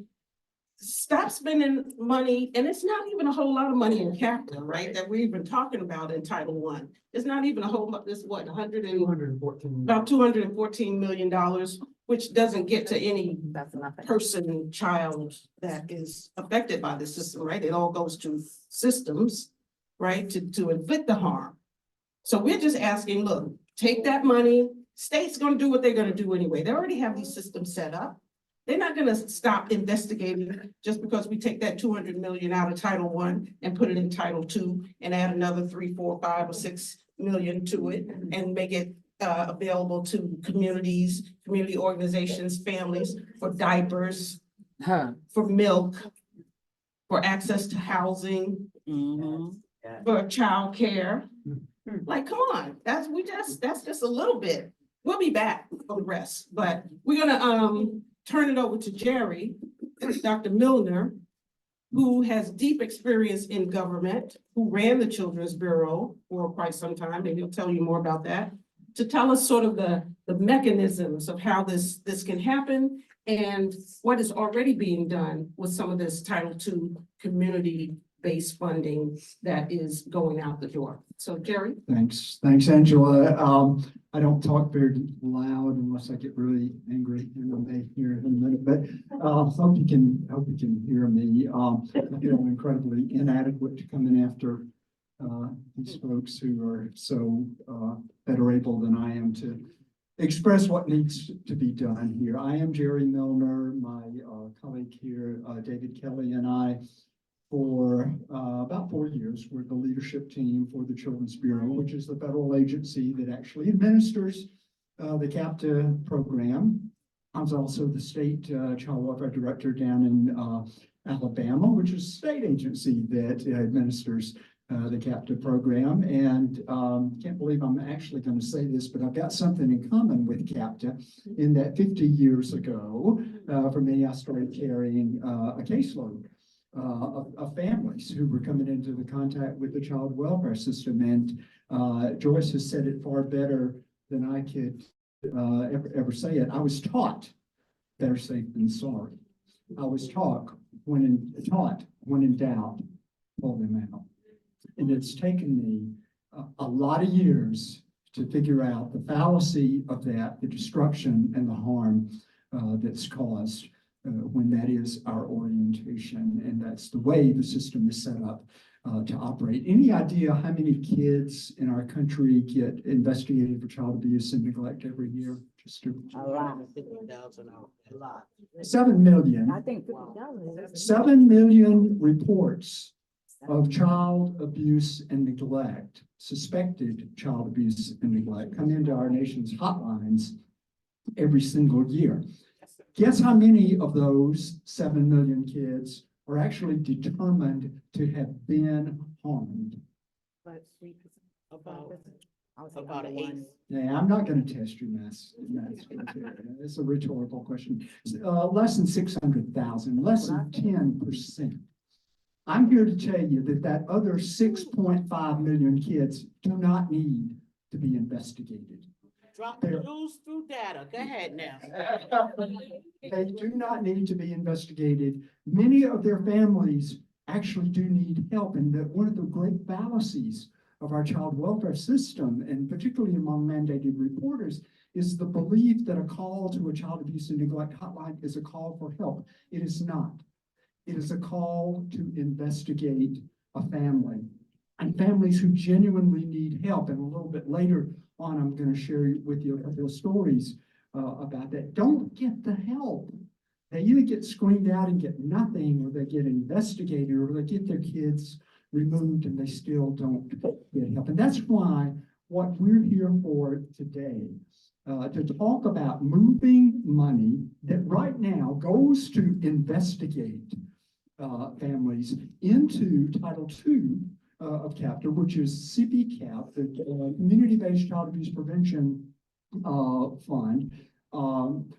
stop spending money, and it's not even a whole lot of money in CAPTA, right, that we've been talking about in Title I. It's not even a whole lot, it's what, about $214 million, which doesn't get to any That's nothing. person, child that is affected by the system, right? It all goes to systems, right, to inflict the harm. So we're just asking, look, take that money, state's gonna do what they're gonna do anyway. They already have these systems set up. They're not gonna stop investigating just because we take that 200 million out of Title I and put it in Title II and add another 3, 4, 5, or 6 million to it and make it available to communities, community organizations, families for diapers, for milk, for access to housing, for childcare. Like, come on, that's just a little bit. We'll be back for the rest, but we're gonna turn it over to Jerry, Dr. Milner, who has deep experience in government, who ran the Children's Bureau for quite some time, and he'll tell you more about that, to tell us sort of the mechanisms of how this can happen and what is already being done with some of this Title II community-based funding that is going out the door. So Jerry? Thanks, Angela. I don't talk very loud unless I get really angry, and I may hear it in a minute, but hope you can hear me. I feel incredibly inadequate to come in after these folks who are so better able than I am to express what needs to be done here. I am Jerry Milner. My colleague here, David Kelly, and I, for about 4 years, we're the leadership team for the Children's Bureau, which is the federal agency that actually administers the CAPTA program. I was also the state child welfare director down in Alabama, which is a state agency that administers the CAPTA program. And can't believe I'm actually going to say this, but I've got something in common with CAPTA in that 50 years ago, for me, I started carrying a caseload of families who were coming into the contact with the child welfare system. And Joyce has said it far better than I could ever say it. I was taught better safe than sorry. I was taught when in doubt, pull them out. And it's taken me a lot of years to figure out the fallacy of that, the destruction and the harm that's caused when that is our orientation, and that's the way the system is set up to operate. Any idea how many kids in our country get investigated for child abuse and neglect every year? Just A lot. 7 million. I think 50,000. 7 million reports of child abuse and neglect, suspected child abuse and neglect, come into our nation's hotlines every single year. Guess how many of those 7 million kids are actually determined to have been harmed? About an eighth. Yeah, I'm not going to test your math. It's a rhetorical question. Less than 600,000, less than 10%. I'm here to tell you that other 6.5 million kids do not need to be investigated. Drop the news through data. Go ahead now. They do not need to be investigated. Many of their families actually do need help. And one of the great fallacies of our child welfare system, and particularly among mandated reporters, is the belief that a call to a child abuse and neglect hotline is a call for help. It is not. It is a call to investigate a family and families who genuinely need help. And a little bit later on, I'm going to share with you a couple of stories about that. Don't get the help. They either get screened out and get nothing, or they get investigated, or they get their kids removed and they still don't get help. And that's why what we're here for today, to talk about moving money that right now goes to investigate families into Title II of CAPTA, which is CPCAP, the Community-Based Child Abuse Prevention Fund.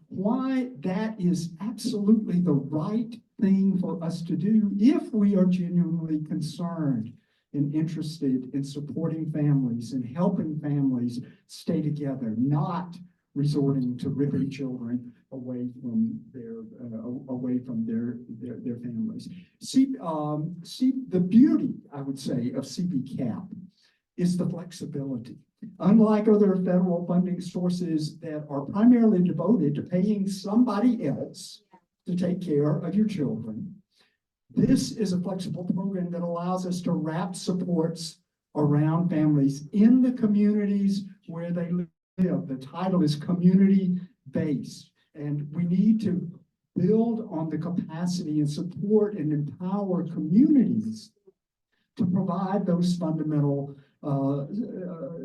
Why that is absolutely the right thing for us to do if we are genuinely concerned and interested in supporting families and helping families stay together, not resorting to ripping children away from their families. The beauty, I would say, of CPCAP is the flexibility. Unlike other federal funding sources that are primarily devoted to paying somebody else to take care of your children, this is a flexible program that allows us to wrap supports around families in the communities where they live. The title is community-based, and we need to build on the capacity and support and empower communities to provide those fundamental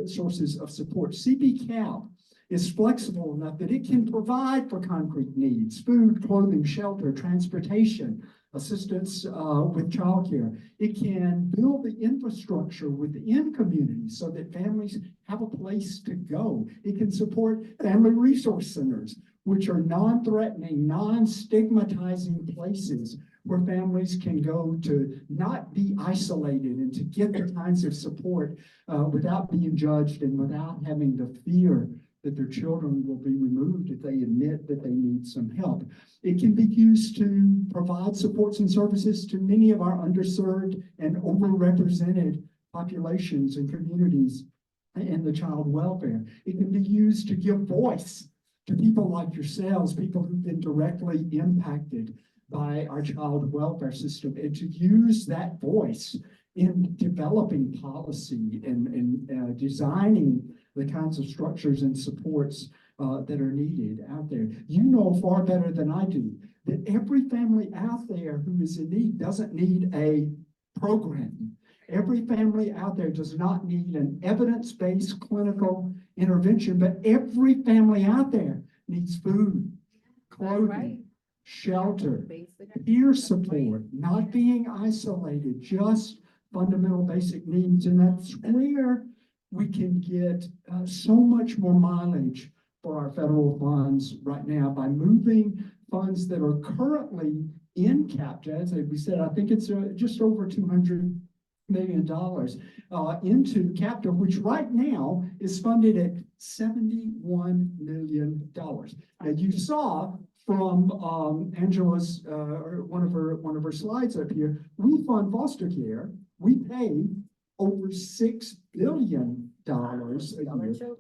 sources of support. CPCAP is flexible enough that it can provide for concrete needs: food, clothing, shelter, transportation, assistance with childcare. It can build the infrastructure within communities so that families have a place to go. It can support family resource centers, which are non-threatening, non-stigmatizing places where families can go to not be isolated and to get the kinds of support without being judged and without having the fear that their children will be removed if they admit that they need some help. It can be used to provide supports and services to many of our underserved and overrepresented populations and communities in the child welfare. It can be used to give voice to people like yourselves, people who've been directly impacted by our child welfare system, and to use that voice in developing policy and designing the kinds of structures and supports that are needed out there. You know far better than I do that every family out there who is in need doesn't need a program. Every family out there does not need an evidence-based clinical intervention, but every family out there needs food, clothing, shelter, peer support, not being isolated, just fundamental basic needs. And that's where we can get so much more mileage for our federal funds right now by moving funds that are currently in CAPTA. As we said, I think it's just over $200 million into CAPTA, which right now is funded at $71 million. Now you saw from Angela's one of her slides up here, we fund foster care. We pay over $6 billion a year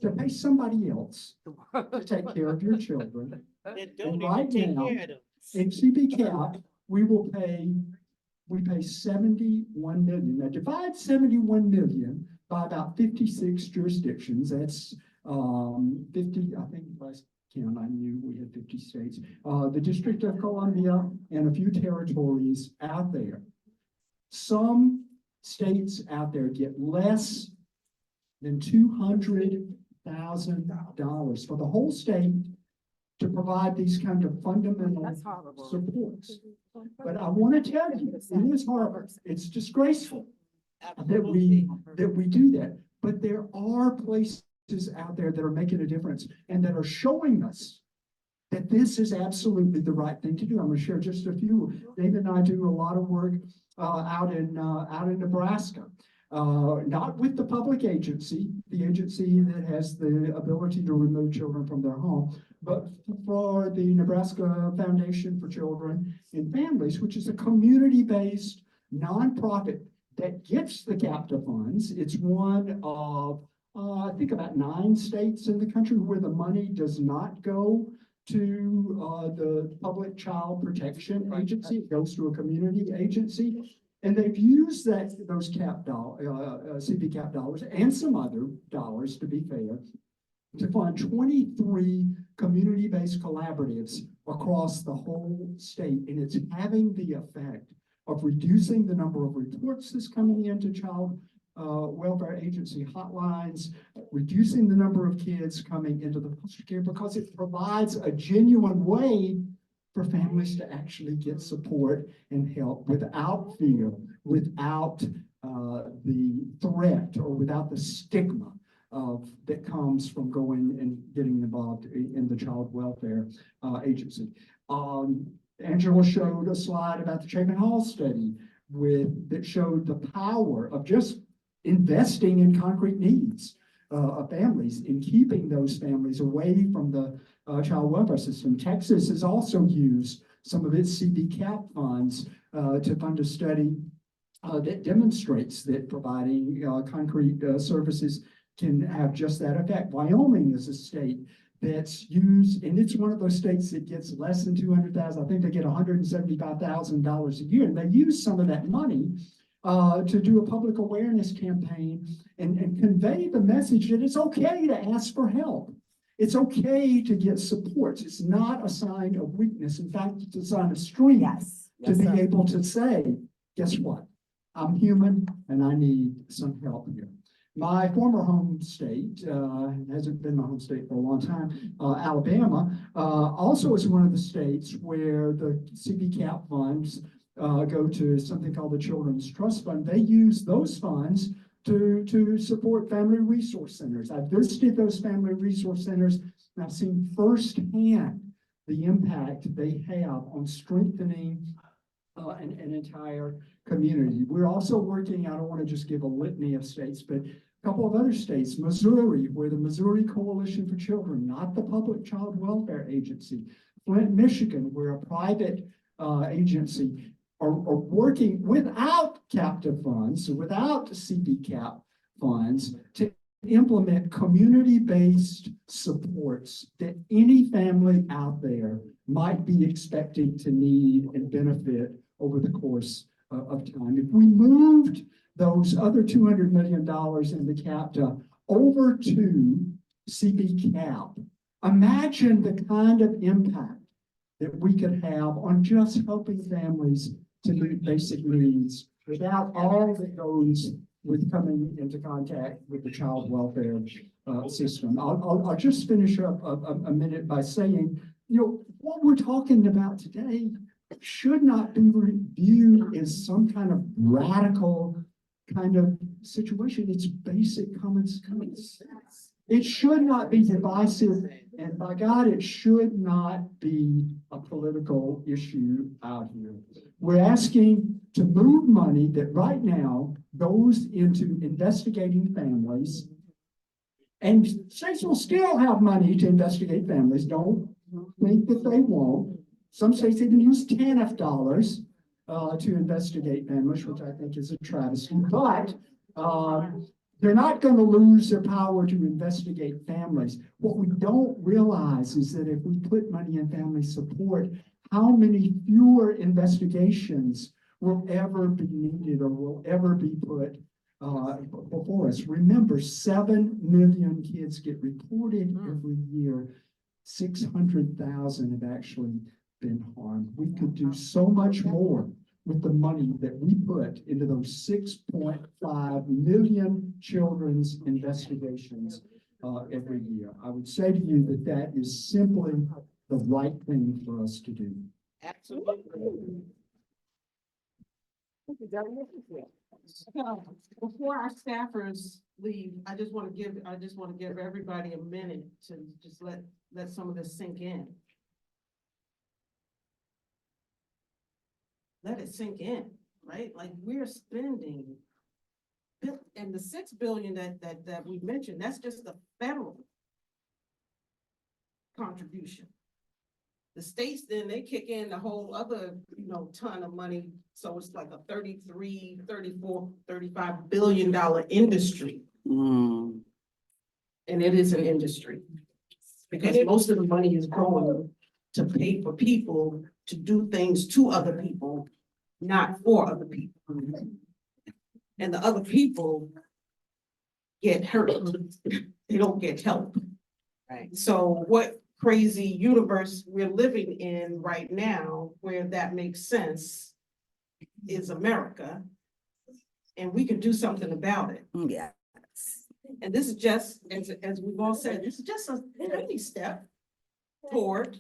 to pay somebody else to take care of your children. And right now, in CPCAP, we pay 71 million. Now divide 71 million by about 56 jurisdictions. That's 50, I think last count I knew we had 50 states. The District of Columbia and a few territories out there. Some states out there get less than $200,000 for the whole state to provide these kind of fundamental supports. But I want to tell you, it is horrible. It's disgraceful that we do that. But there are places out there that are making a difference and that are showing us that this is absolutely the right thing to do. I'm going to share just a few. David and I do a lot of work out in Nebraska. Not with the public agency, the agency that has the ability to remove children from their home, but for the Nebraska Foundation for Children and Families, which is a community-based nonprofit that gets the CAPTA funds. It's one of, I think about 9 states in the country where the money does not go to the Public Child Protection Agency. It goes to a community agency. And they've used those CPCAP dollars and some other dollars, to be fair, to fund 23 community-based collaboratives across the whole state. And it's having the effect of reducing the number of reports that's coming into child welfare agency hotlines, reducing the number of kids coming into the foster care, because it provides a genuine way for families to actually get support and help without fear, without the threat or without the stigma that comes from going and getting involved in the child welfare agency. Angela showed a slide about the Chapin Hall study that showed the power of just investing in concrete needs. of families and keeping those families away from the child welfare system. Texas has also used some of its CB-CAP funds to fund a study that demonstrates that providing concrete services can have just that effect. Wyoming is a state that's used, and it's one of those states that gets less than 200,000. I think they get $175,000 a year, and they use some of that money to do a public awareness campaign and convey the message that it's okay to ask for help. It's okay to get supports. It's not a sign of weakness. In fact, it's a sign of strength Yes. to Yes, be sir. able to say, guess what? I'm human and I need some help here. My former home state, hasn't been my home state for a long time, Alabama, also is one of the states where the CB-CAP funds go to something called the Children's Trust Fund. They use those funds to support family resource centers. I've visited those family resource centers and I've seen firsthand the impact they have on strengthening an entire community. We're also working, I don't want to just give a litany of states, but a couple of other states, Missouri, where the Missouri Coalition for Children, not the public child welfare agency, Flint, Michigan, where a private agency are working without captive funds, without CB-CAP funds, to implement community-based supports that any family out there might be expecting to need and benefit over the course of time. If we moved those other $200 million in the CAPTA over to CB-CAP, imagine the kind of impact that we could have on just helping families to meet basic needs without all that goes with coming into contact with the child welfare system. I'll just finish up a minute by saying, what we're talking about today should not be viewed as some kind of radical kind of situation. It's basic common sense. It should not be divisive, and by God, it should not be a political issue out here. We're asking to move money that right now goes into investigating families, and states will still have money to investigate families. Don't think that they won't. Some states even use TANF dollars to investigate families, which I think is a travesty, but they're not going to lose their power to investigate families. What we don't realize is that if we put money in family support, how many fewer investigations will ever be needed or will ever be put before us. Remember, 7 million kids get reported every year. 600,000 have actually been harmed. We could do so much more with the money that we put into those 6.5 million children's investigations every year. I would say to you that that is simply the right thing for us to do. Absolutely. Before our staffers leave, I just want to give everybody a minute to just let some of this sink in. Let it sink in, right? Like, we're spending, and the $6 billion that we mentioned, that's just the federal contribution. The states, then they kick in the whole other, ton of money. So it's like a 33, 34, $35 billion industry. And it is an industry. Because most of the money is going to pay for people to do things to other people, not for other people. And the other people get hurt. They don't get help. Right. So what crazy universe we're living in right now, where that makes sense, is America. And we can do something about it. Yeah. And this is just, as we've all said, this is just a tiny step toward,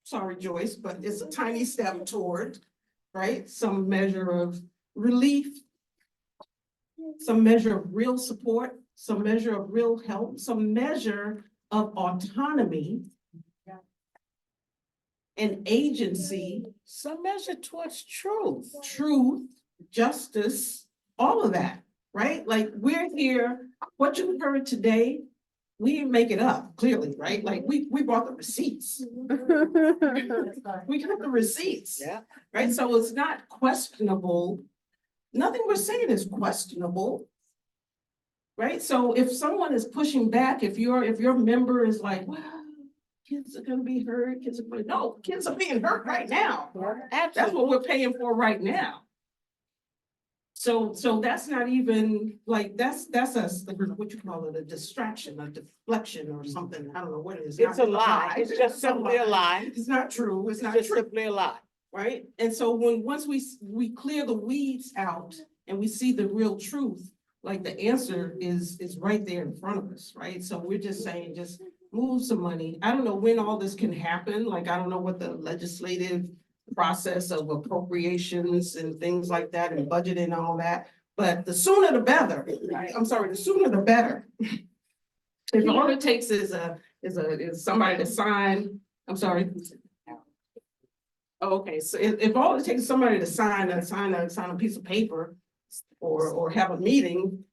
sorry, Joyce, but it's a tiny step toward, right? Some measure of relief, some measure of real support, some measure of real help, some measure of autonomy and agency, Some measure towards truth. truth, justice, all of that, right? Like, we're here, what you heard today we didn't make it up, clearly, right? Like, we brought the receipts. We got the receipts. Yeah. Right, so it's not questionable. Nothing we're saying is questionable. Right, so if someone is pushing back, if your member is like, well, kids are gonna be hurt, no, kids are being hurt right now. That's what we're paying for right now. So that's not even like, that's what you call it, a distraction, a deflection or something. I don't know what it is. It's a lie. It's just simply a lie. It's not true. It's not Just true. simply a lie. Right? And so once we clear the weeds out and we see the real truth, like the answer is right there in front of us, right? So we're just saying, just move some money. I don't know when all this can happen. Like, I don't know what the legislative process of appropriations and things like that and budgeting and all that, but the sooner the better. I'm sorry, the sooner the better. If all it takes is somebody to sign, I'm sorry. Okay, so if all it takes is somebody to sign a piece of paper or have a meeting,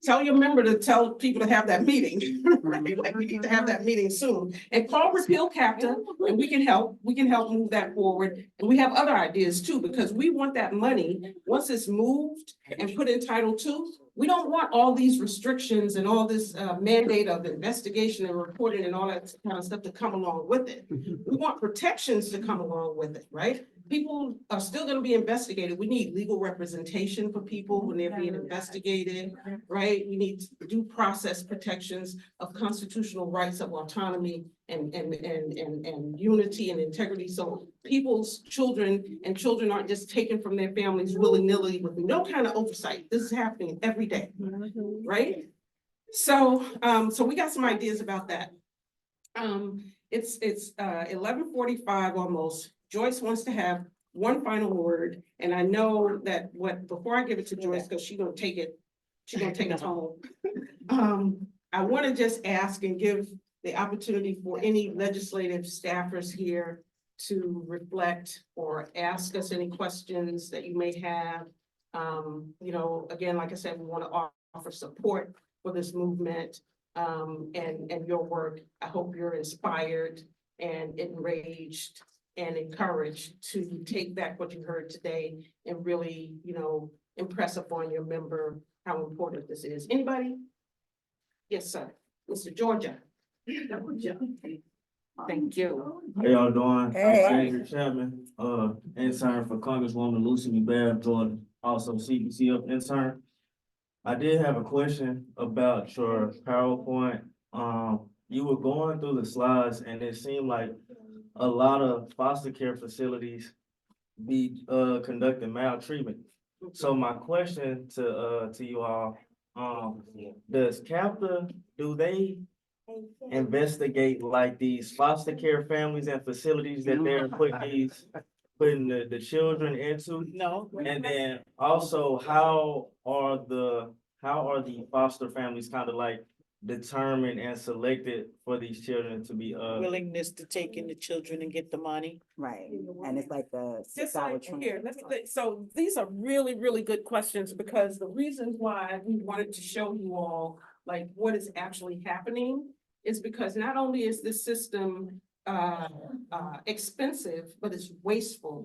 tell your member to tell people to have that meeting. Right? Like, we need to have that meeting soon. And call Repeal CAPTA, and we can help move that forward. And we have other ideas too, because we want that money, once it's moved and put in Title II, we don't want all these restrictions and all this mandate of investigation and reporting and all that kind of stuff to come along with it. We want protections to come along with it, right? People are still gonna be investigated. We need legal representation for people when they're being investigated, right? We need due process protections of constitutional rights of autonomy and unity and integrity. So people's children aren't just taken from their families willy-nilly with no kind of oversight. This is happening every day, right? So we got some ideas about that. It's 11:45 almost. Joyce wants to have one final word, and I know that before I give it to Joyce, because she's gonna take it home. I want to just ask and give the opportunity for any legislative staffers here to reflect or ask us any questions that you may have. You know, again, like I said, we want to offer support for this movement and your work. I hope you're inspired and enraged and encouraged to take back what you heard today and really, you know, impress upon your member how important this is. Anybody? Yes, sir. Mr. Georgia. Thank you. How y'all doing? Hey. I'm Xavier Chapman, intern for Congresswoman Lucy McBath, Georgia, also CBC up intern. I did have a question about your PowerPoint. You were going through the slides and it seemed like a lot of foster care facilities be conducting maltreatment. So my question to you all, does CAPTA, do they investigate like these foster care families and facilities that they're putting the children into? No. And then also, how are the foster families kind of like determined and selected for these children to be Willingness to take in the children and get the money. Right, and it's like the Just 6 hour like training. here, so these are really, really good questions because the reason why we wanted to show you all like what is actually happening is because not only is this system expensive, but it's wasteful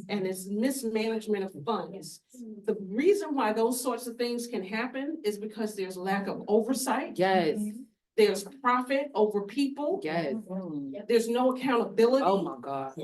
and it's mismanagement of funds. The reason why those sorts of things can happen is because there's lack of oversight. Yes, There's profit over people. yes. There's no accountability. Oh, my God.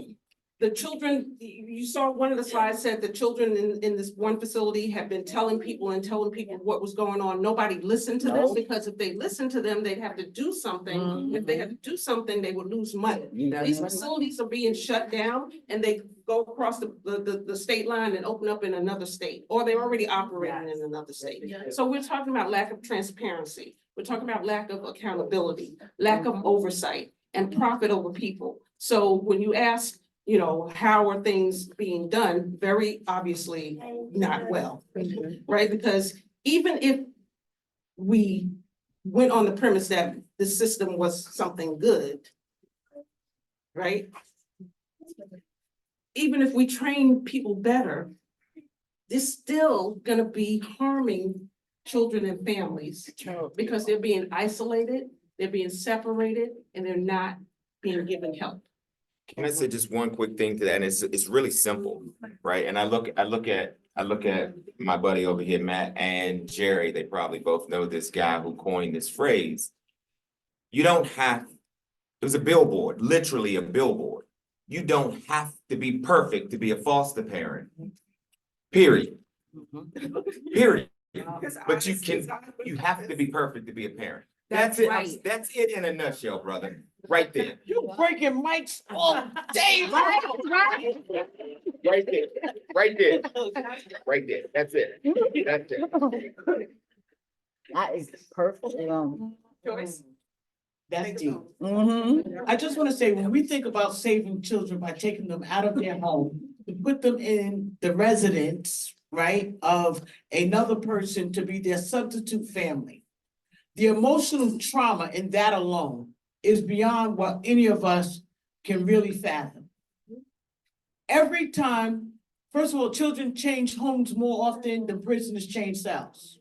The children, you saw one of the slides said the children in this one facility have been telling people what was going on. Nobody listened to them because if they listened to them, they'd have to do something. If they had to do something, they would lose money. These facilities are being shut down and they go across the state line and open up in another state, or they're already operating in another state. So we're talking about lack of transparency. We're talking about lack of accountability, lack of oversight, and profit over people. So when you ask, you know, how are things being done? Very obviously not well, right? Because even if we went on the premise that the system was something good, right? Even if we train people better, it's still gonna be harming children and families because they're being isolated. They're being separated and they're not being given help. Can I say just one quick thing to that? And it's really simple, right? And I look at my buddy over here, Matt and Jerry, they probably both know this guy who coined this phrase. You don't have, it was a billboard, literally a billboard. You don't have to be perfect to be a foster parent. Period. Period. But you have to be perfect to be a parent. That's it. That's it in a nutshell, brother. Right there. You breaking mics all day. Right there. Right there. Right there. That's it. That's it. That is perfectly wrong. Joyce? That's deep. Mm-hmm. I just want to say, when we think about saving children by taking them out of their home, to put them in the residence, right, of another person to be their substitute family. The emotional trauma in that alone is beyond what any of us can really fathom. Every time, first of all, children change homes more often than prisoners change cells.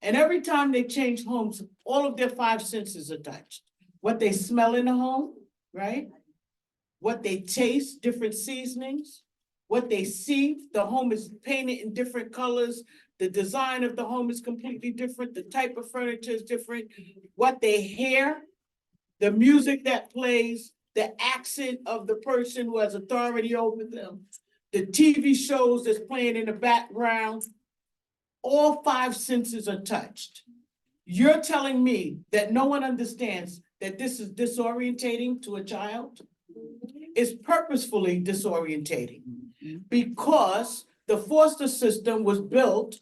And every time they change homes, all of their five senses are touched. What they smell in the home, right? What they taste, different seasonings. What they see, the home is painted in different colors. The design of the home is completely different. The type of furniture is different. What they hear, the music that plays, the accent of the person who has authority over them, the TV shows that's playing in the background, all five senses are touched. You're telling me that no one understands that this is disorientating to a child? It's purposefully disorientating because the foster system was built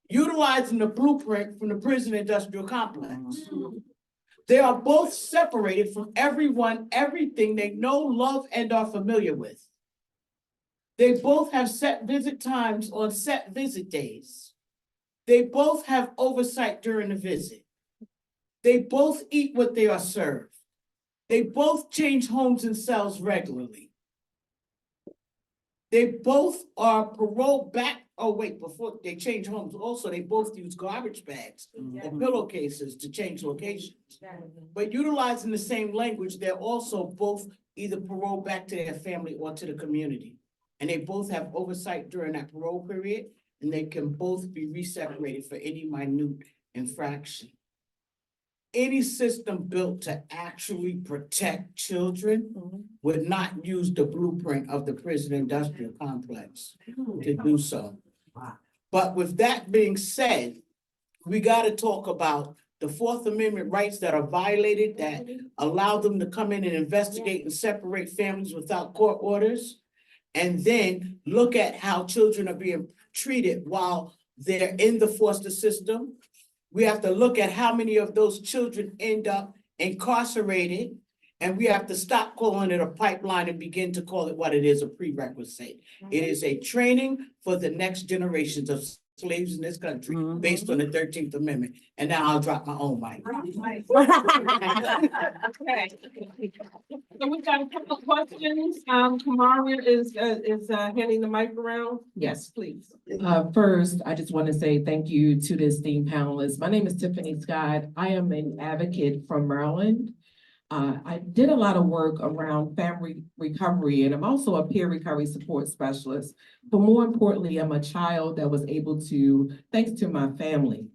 utilizing the blueprint from the prison industrial complex. They are both separated from everyone, everything they know, love, and are familiar with. They both have set visit times on set visit days. They both have oversight during the visit. They both eat what they are served. They both change homes and cells regularly. They both are paroled back. Oh, wait, before they change homes, also, they both use garbage bags or pillowcases to change locations. But utilizing the same language, they're also both either paroled back to their family or to the community. And they both have oversight during that parole period, and they can both be re-separated for any minute infraction. Any system built to actually protect children would not use the blueprint of the prison industrial complex to do so. But with that being said, we gotta talk about the Fourth Amendment rights that are violated, that allow them to come in and investigate and separate families without court orders. And then look at how children are being treated while they're in the foster system. We have to look at how many of those children end up incarcerated. And we have to stop calling it a pipeline and begin to call it what it is, a prerequisite. It is a training for the next generations of slaves in this country based on the 13th Amendment. And now I'll drop my own mic. Okay. So we've got a couple of questions. Kamara is handing the mic around. Yes, please. First, I just want to say thank you to the esteemed panelists. My name is Tiffany Scott. I am an advocate from Maryland. I did a lot of work around family recovery, and I'm also a peer recovery support specialist. But more importantly, I'm a child that was able to, thanks to my family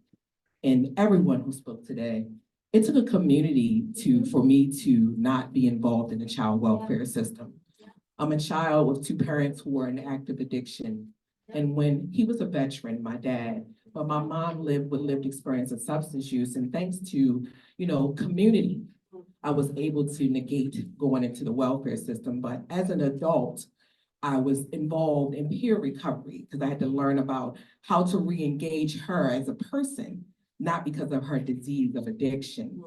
and everyone who spoke today, it took a community for me to not be involved in the child welfare system. I'm a child with two parents who were in active addiction. And when he was a veteran, my dad, but my mom lived with lived experience of substance use. And thanks to, community, I was able to negate going into the welfare system. But as an adult, I was involved in peer recovery because I had to learn about how to re-engage her as a person, not because of her disease of addiction.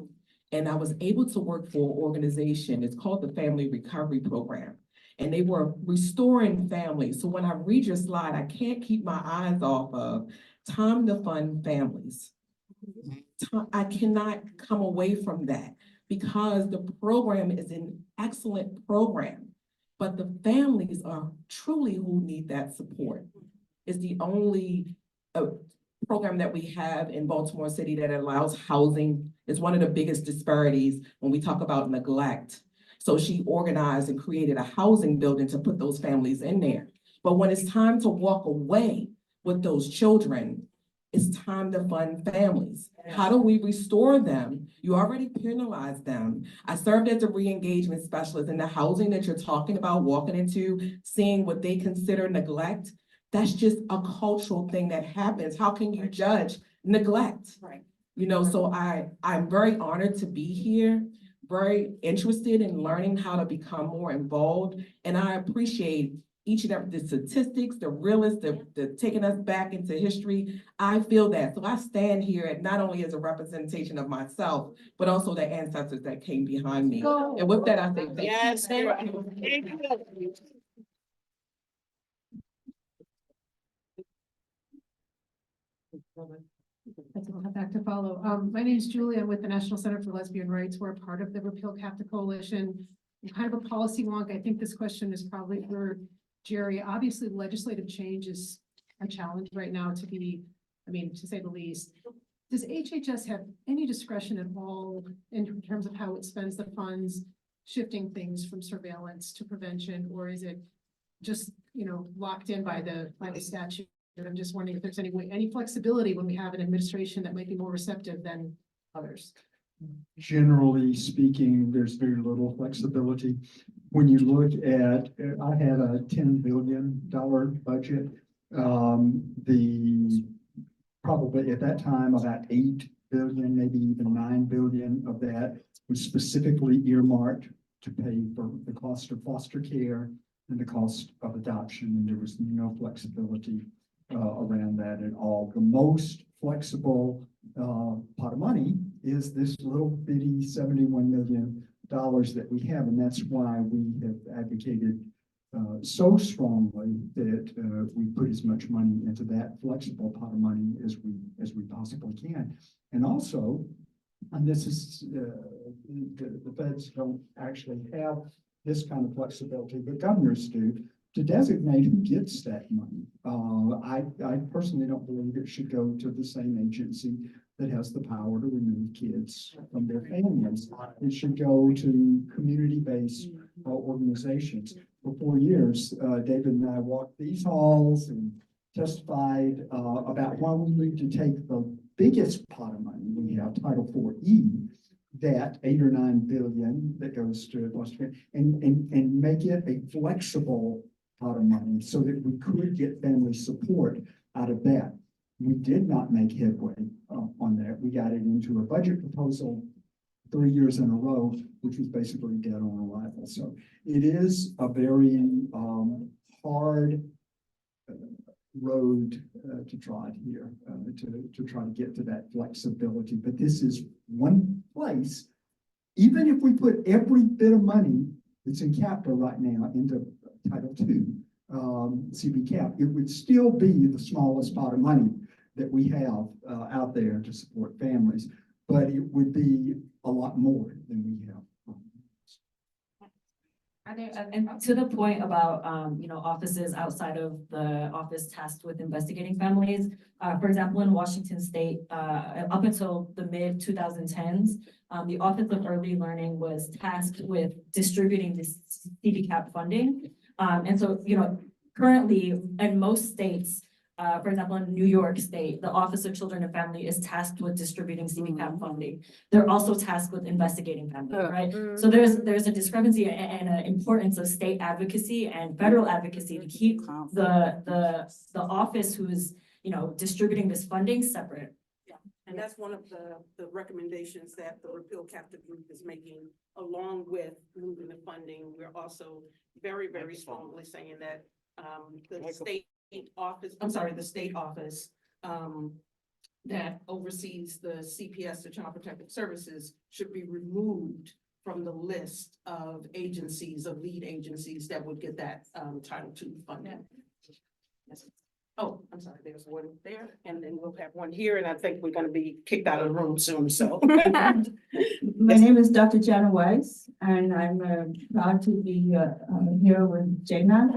And I was able to work for an organization, it's called the Family Recovery Program. And they were restoring families. So when I read your slide, I can't keep my eyes off of time to fund families. I cannot come away from that because the program is an excellent program, but the families are truly who need that support. It's the only program that we have in Baltimore City that allows housing is one of the biggest disparities when we talk about neglect. So she organized and created a housing building to put those families in there. But when it's time to walk away with those children, it's time to fund families. How do we restore them? You already penalized them. I served as a re-engagement specialist in the housing that you're talking about, walking into, seeing what they consider neglect. That's just a cultural thing that happens. How can you judge neglect? Right. You know, so I'm very honored to be here, very interested in learning how to become more involved. And I appreciate each and every, the statistics, the realists, the taking us back into history. I feel that. So I stand here and not only as a representation of myself, but also the ancestors that came behind me. And with that, I say thank you. Yes, thank you. That's all I have back to follow. My name is Julie. I'm with the National Center for Lesbian Rights. We're a part of the Repeal CAPTA Coalition. I'm kind of a policy wonk. I think this question is probably for Jerry. Obviously, legislative change is a challenge right now to say the least. Does HHS have any discretion at all in terms of how it spends the funds, shifting things from surveillance to prevention, or is it just, locked in by the statute? And I'm just wondering if there's any flexibility when we have an administration that might be more receptive than others. Generally speaking, there's very little flexibility. When you look at, I had a $10 billion budget. Probably at that time, about 8 billion, maybe even 9 billion of that was specifically earmarked to pay for the cost of foster care and the cost of adoption, and there was no flexibility around that at all. The most flexible pot of money is this little bitty $71 million that we have, and that's why we have advocated so strongly that we put as much money into that flexible pot of money as we possibly can. And also, and this is the feds don't actually have this kind of flexibility, but governors do, to designate who gets that money. I personally don't believe it should go to the same agency that has the power to remove kids from their families. It should go to community-based organizations. For 4 years, David and I walked these halls and testified about why we need to take the biggest pot of money we have, Title IV-E, that 8 or 9 billion that goes to Washington, and make it a flexible pot of money so that we could get family support out of that. We did not make headway on that. We got it into a budget proposal 3 years in a row, which was basically dead on arrival. So it is a very hard road to trot here to try to get to that flexibility. But this is one place, even if we put every bit of money that's in CAPTA right now into Title II, CB-CAP, it would still be the smallest pot of money that we have out there to support families, but it would be a lot more than we have. And to the point about, offices outside of the office tasked with investigating families, for example, in Washington State, up until the mid 2010s, the Office of Early Learning was tasked with distributing this CB-CAP funding. And so, currently in most states, for example, in New York State, the Office of Children and Family is tasked with distributing CB-CAP funding. They're also tasked with investigating family, right? So there's a discrepancy and an importance of state advocacy and federal advocacy to keep the office who's, distributing this funding separate. Yeah, and that's one of the recommendations that the Repeal CAPTA group is making, along with moving the funding. We're also very, very strongly saying that the state office that oversees the CPS, the Child Protective Services, should be removed from the list of agencies, of lead agencies that would get that Title II funding. Yes. Oh, I'm sorry, there's one there, and then we'll have one here, and I think we're gonna be kicked out of the room soon, so. My name is Dr. Jana Weiss. And I'm proud to be here with Jana,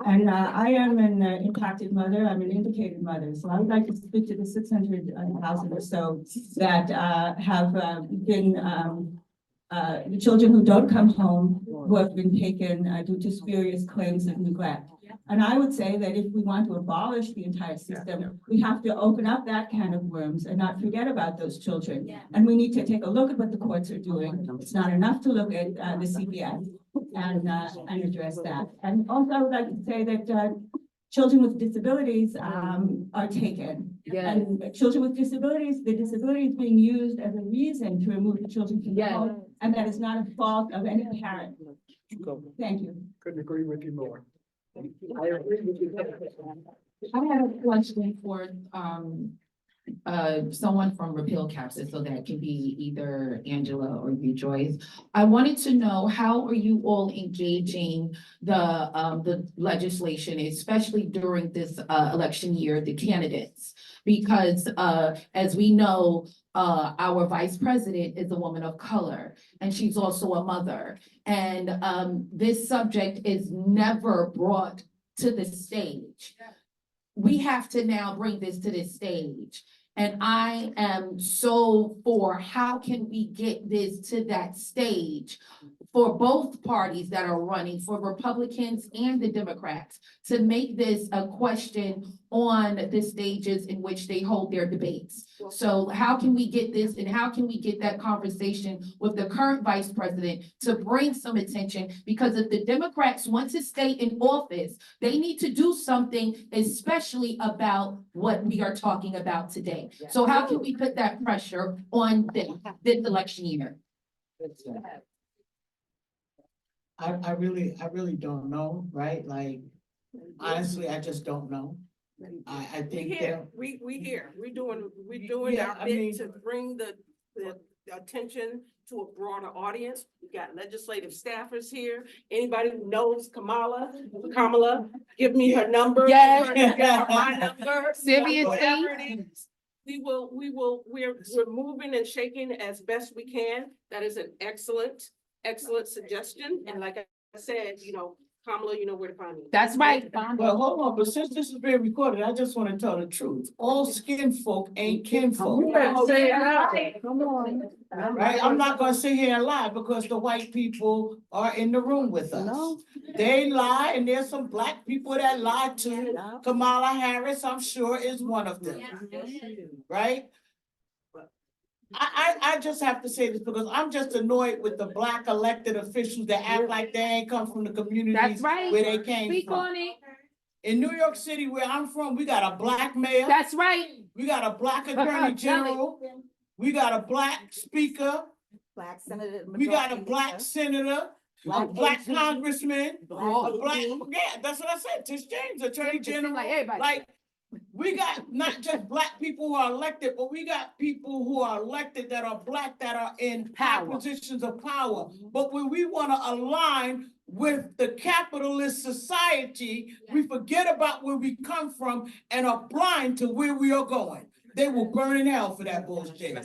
and I am an impacted mother. I'm an indicated mother. So I would like to speak to the 600,000 or so that have been the children who don't come home, who have been taken due to spurious claims of neglect. And I would say that if we want to abolish the entire system, we have to open up that can of worms and not forget about those children. And we need to take a look at what the courts are doing. It's not enough to look at the CPS and address that. And also I would like to say that children with disabilities are taken. And children with disabilities, the disability is being used as a reason to remove the children from the home. And that is not a fault of any parent. Thank you. Couldn't agree with you more. I agree with you. I had a question for someone from Repeal CAPTA, so that can be either Angela or you, Joyce. I wanted to know, how are you all engaging the legislation, especially during this election year, the candidates? Because as we know, our vice president is a woman of color, and she's also a mother. And this subject is never brought to the stage. We have to now bring this to the stage. And I am so for how can we get this to that stage for both parties that are running, for Republicans and the Democrats, to make this a question on the stages in which they hold their debates. So how can we get this, and how can we get that conversation with the current vice president to bring some attention? Because if the Democrats want to stay in office, they need to do something, especially about what we are talking about today. So how can we put that pressure on this election year? I really don't know, right? Like, honestly, I just don't know. I think that. We here, we're doing Yeah, our I bit mean- to bring the attention to a broader audience. We got legislative staffers here. Anybody who knows Kamala, give me her number. Yes. My number. Seriously? Whatever it is. We're moving and shaking as best we can. That is an excellent suggestion. And like I said, Kamala, you know where to find me. That's right. Well, hold on, but since this is being recorded, I just want to tell the truth. All skin folk ain't kinfolk. You better say it out. Come on. Right? I'm not gonna sit here and lie because the white people are in the room with us. They lie, and there's some black people that lie too. Kamala Harris, I'm sure, is one of them. Right? I just have to say this because I'm just annoyed with the black elected officials that act like they ain't come from the communities That's right. where they came Speak from. on it. In New York City, where I'm from, we got a black mayor. That's right. We got a black attorney general. We got a black speaker. Black senator. We got a black senator, a black congressman, a black, yeah, that's what I said. Tish James, attorney general. Like, we got not just black people who are elected, but we got people who are elected that are black, that are in high positions of power. But when we want to align with the capitalist society, we forget about where we come from and are blind to where we are going. They will burn in hell for that bullshit.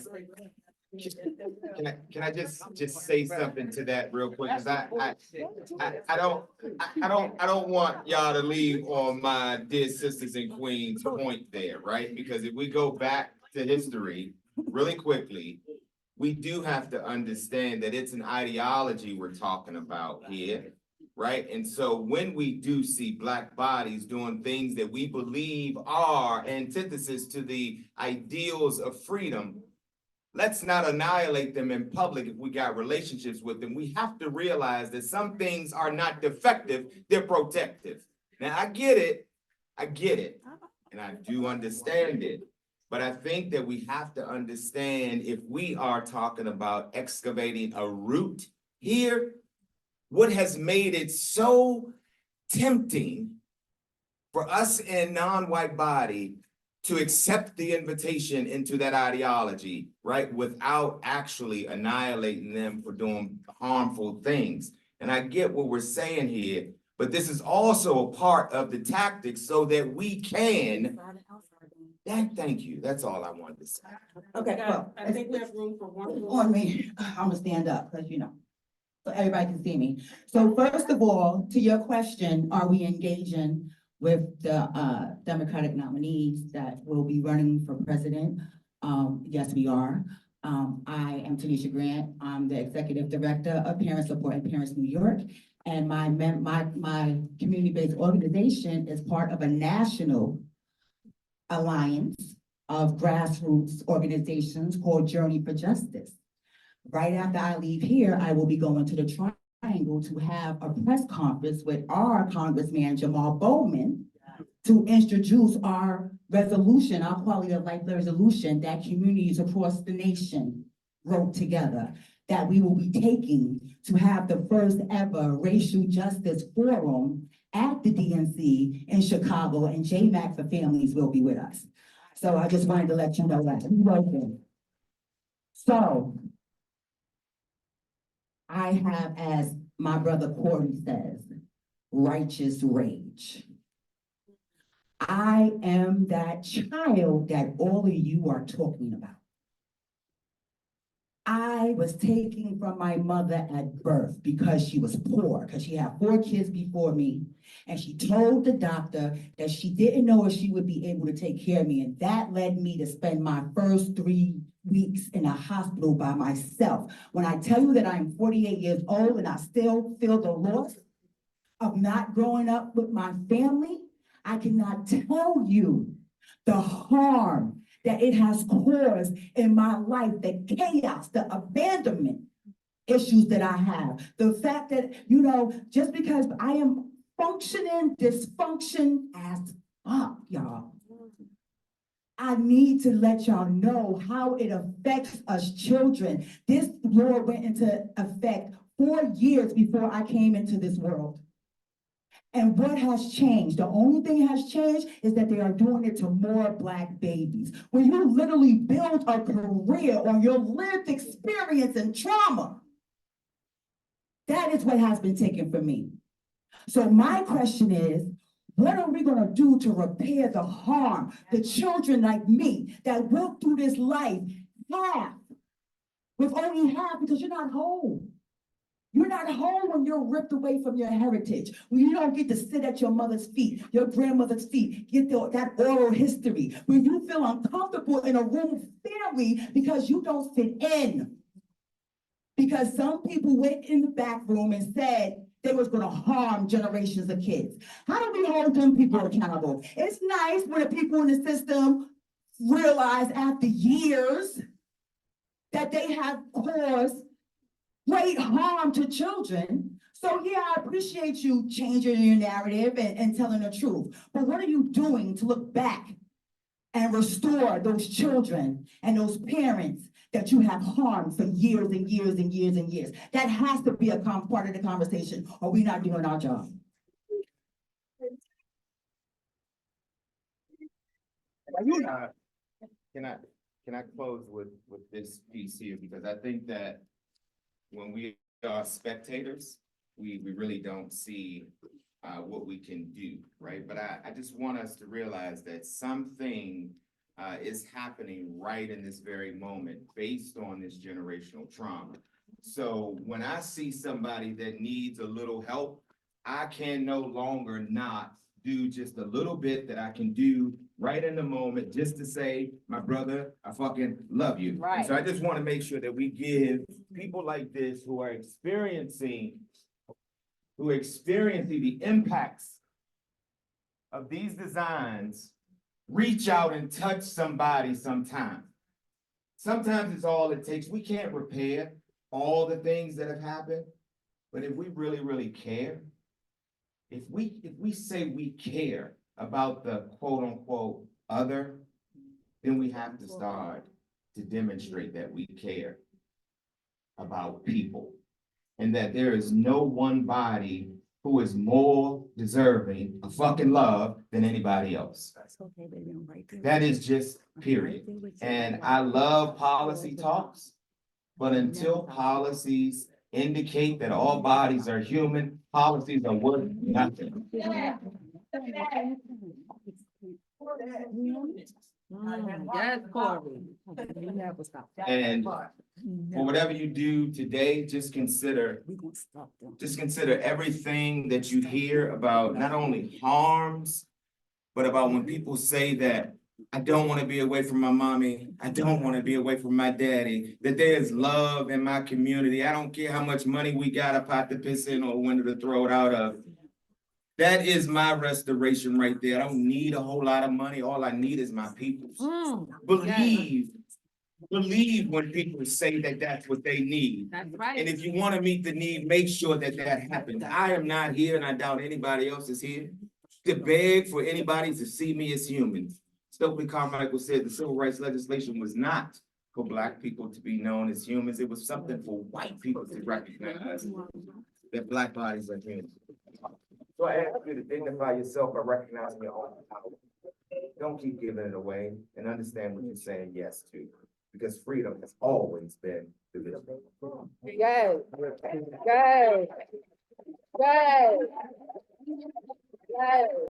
Can I just say something to that real quick? Cause I don't want y'all to leave on my dear sisters and queens point there, right? Because if we go back to history really quickly, we do have to understand that it's an ideology we're talking about here, right? And so when we do see black bodies doing things that we believe are antithesis to the ideals of freedom, let's not annihilate them in public if we got relationships with them. We have to realize that some things are not defective, they're protective. Now, I get it, and I do understand it. But I think that we have to understand, if we are talking about excavating a root here, what has made it so tempting for us in non-white body to accept the invitation into that ideology, right, without actually annihilating them for doing harmful things. And I get what we're saying here, but this is also a part of the tactics so that we can Thank you. That's all I wanted to say. Okay, well, I think we have room for one more. on me, I'm gonna stand up, because so everybody can see me. So first of all, to your question, are we engaging with the Democratic nominees that will be running for president? Yes, we are. I am Tanisha Grant. I'm the Executive Director of Parent Support and Parents New York. And my community-based organization is part of a national alliance of grassroots organizations called Journey for Justice. Right after I leave here, I will be going to the Triangle to have a press conference with our Congressman Jamal Bowman to introduce our resolution, our quality of life resolution that communities across the nation wrote together, that we will be taking to have the first ever racial justice forum at the DNC in Chicago, and JMAC for Families will be with us. So I just wanted to let you know that. So I have, as my brother Corey says, righteous rage. I am that child that all of you are talking about. I was taken from my mother at birth because she was poor, because she had 4 kids before me. And she told the doctor that she didn't know if she would be able to take care of me. And that led me to spend my first 3 weeks in a hospital by myself. When I tell you that I'm 48 years old and I still feel the loss of not growing up with my family, I cannot tell you the harm that it has caused in my life, the chaos, the abandonment issues that I have. The fact that, just because I am functioning, dysfunction as fuck, y'all. I need to let y'all know how it affects us children. This law went into effect 4 years before I came into this world. And what has changed? The only thing that has changed is that they are doing it to more Black babies. When you literally build a career on your lived experience and trauma, that is what has been taken from me. So my question is, what are we gonna do to repair the harm? The children like me that went through this life half, with only half, because you're not whole. You're not home when you're ripped away from your heritage, when you don't get to sit at your mother's feet, your grandmother's feet, get that oral history, when you feel uncomfortable in a room with family because you don't fit in. Because some people went in the back room and said they was gonna harm generations of kids. How do we hold them people accountable? It's nice when the people in the system realize after years that they have caused great harm to children. So yeah, I appreciate you changing your narrative and telling the truth. But what are you doing to look back and restore those children and those parents that you have harmed for years and years and years and years? That has to be a part of the conversation, or we're not doing our job. Can I close with this piece here? Because I think that when we are spectators, we really don't see what we can do, right? But I just want us to realize that something is happening right in this very moment based on this generational trauma. So when I see somebody that needs a little help, I can no longer not do just a little bit that I can do right in the moment just to say, my brother, I fucking love you. Right. And so I just want to make sure that we give people like this who are experiencing the impacts of these designs, reach out and touch somebody sometime. Sometimes it's all it takes. We can't repair all the things that have happened, but if we really, really care, if we say we care about the quote unquote other, then we have to start to demonstrate that we care about people and that there is no one body who is more deserving of fucking love than anybody else. That is just period. And I love policy talks, but until policies indicate that all bodies are human, policies are worth nothing. Yes, Corey. And for whatever you do today, just consider everything that you hear about not only harms, but about when people say that I don't want to be away from my mommy, I don't want to be away from my daddy, that there's love in my community. I don't care how much money we got, a pot to piss in or a window to throw it out of. That is my restoration right there. I don't need a whole lot of money. All I need is my peoples. Believe when people say that that's what they need. That's right. And if you want to meet the need, make sure that that happens. I am not here, and I doubt anybody else is here, to beg for anybody to see me as human. Stokely Carmichael said the civil rights legislation was not for Black people to be known as humans. It was something for white people to recognize that Black bodies are human. So I ask you to dignify yourself by recognizing your own power. Don't keep giving it away, and understand what you're saying yes to, because freedom has always been division. Yes. Yes. Yes. Yes.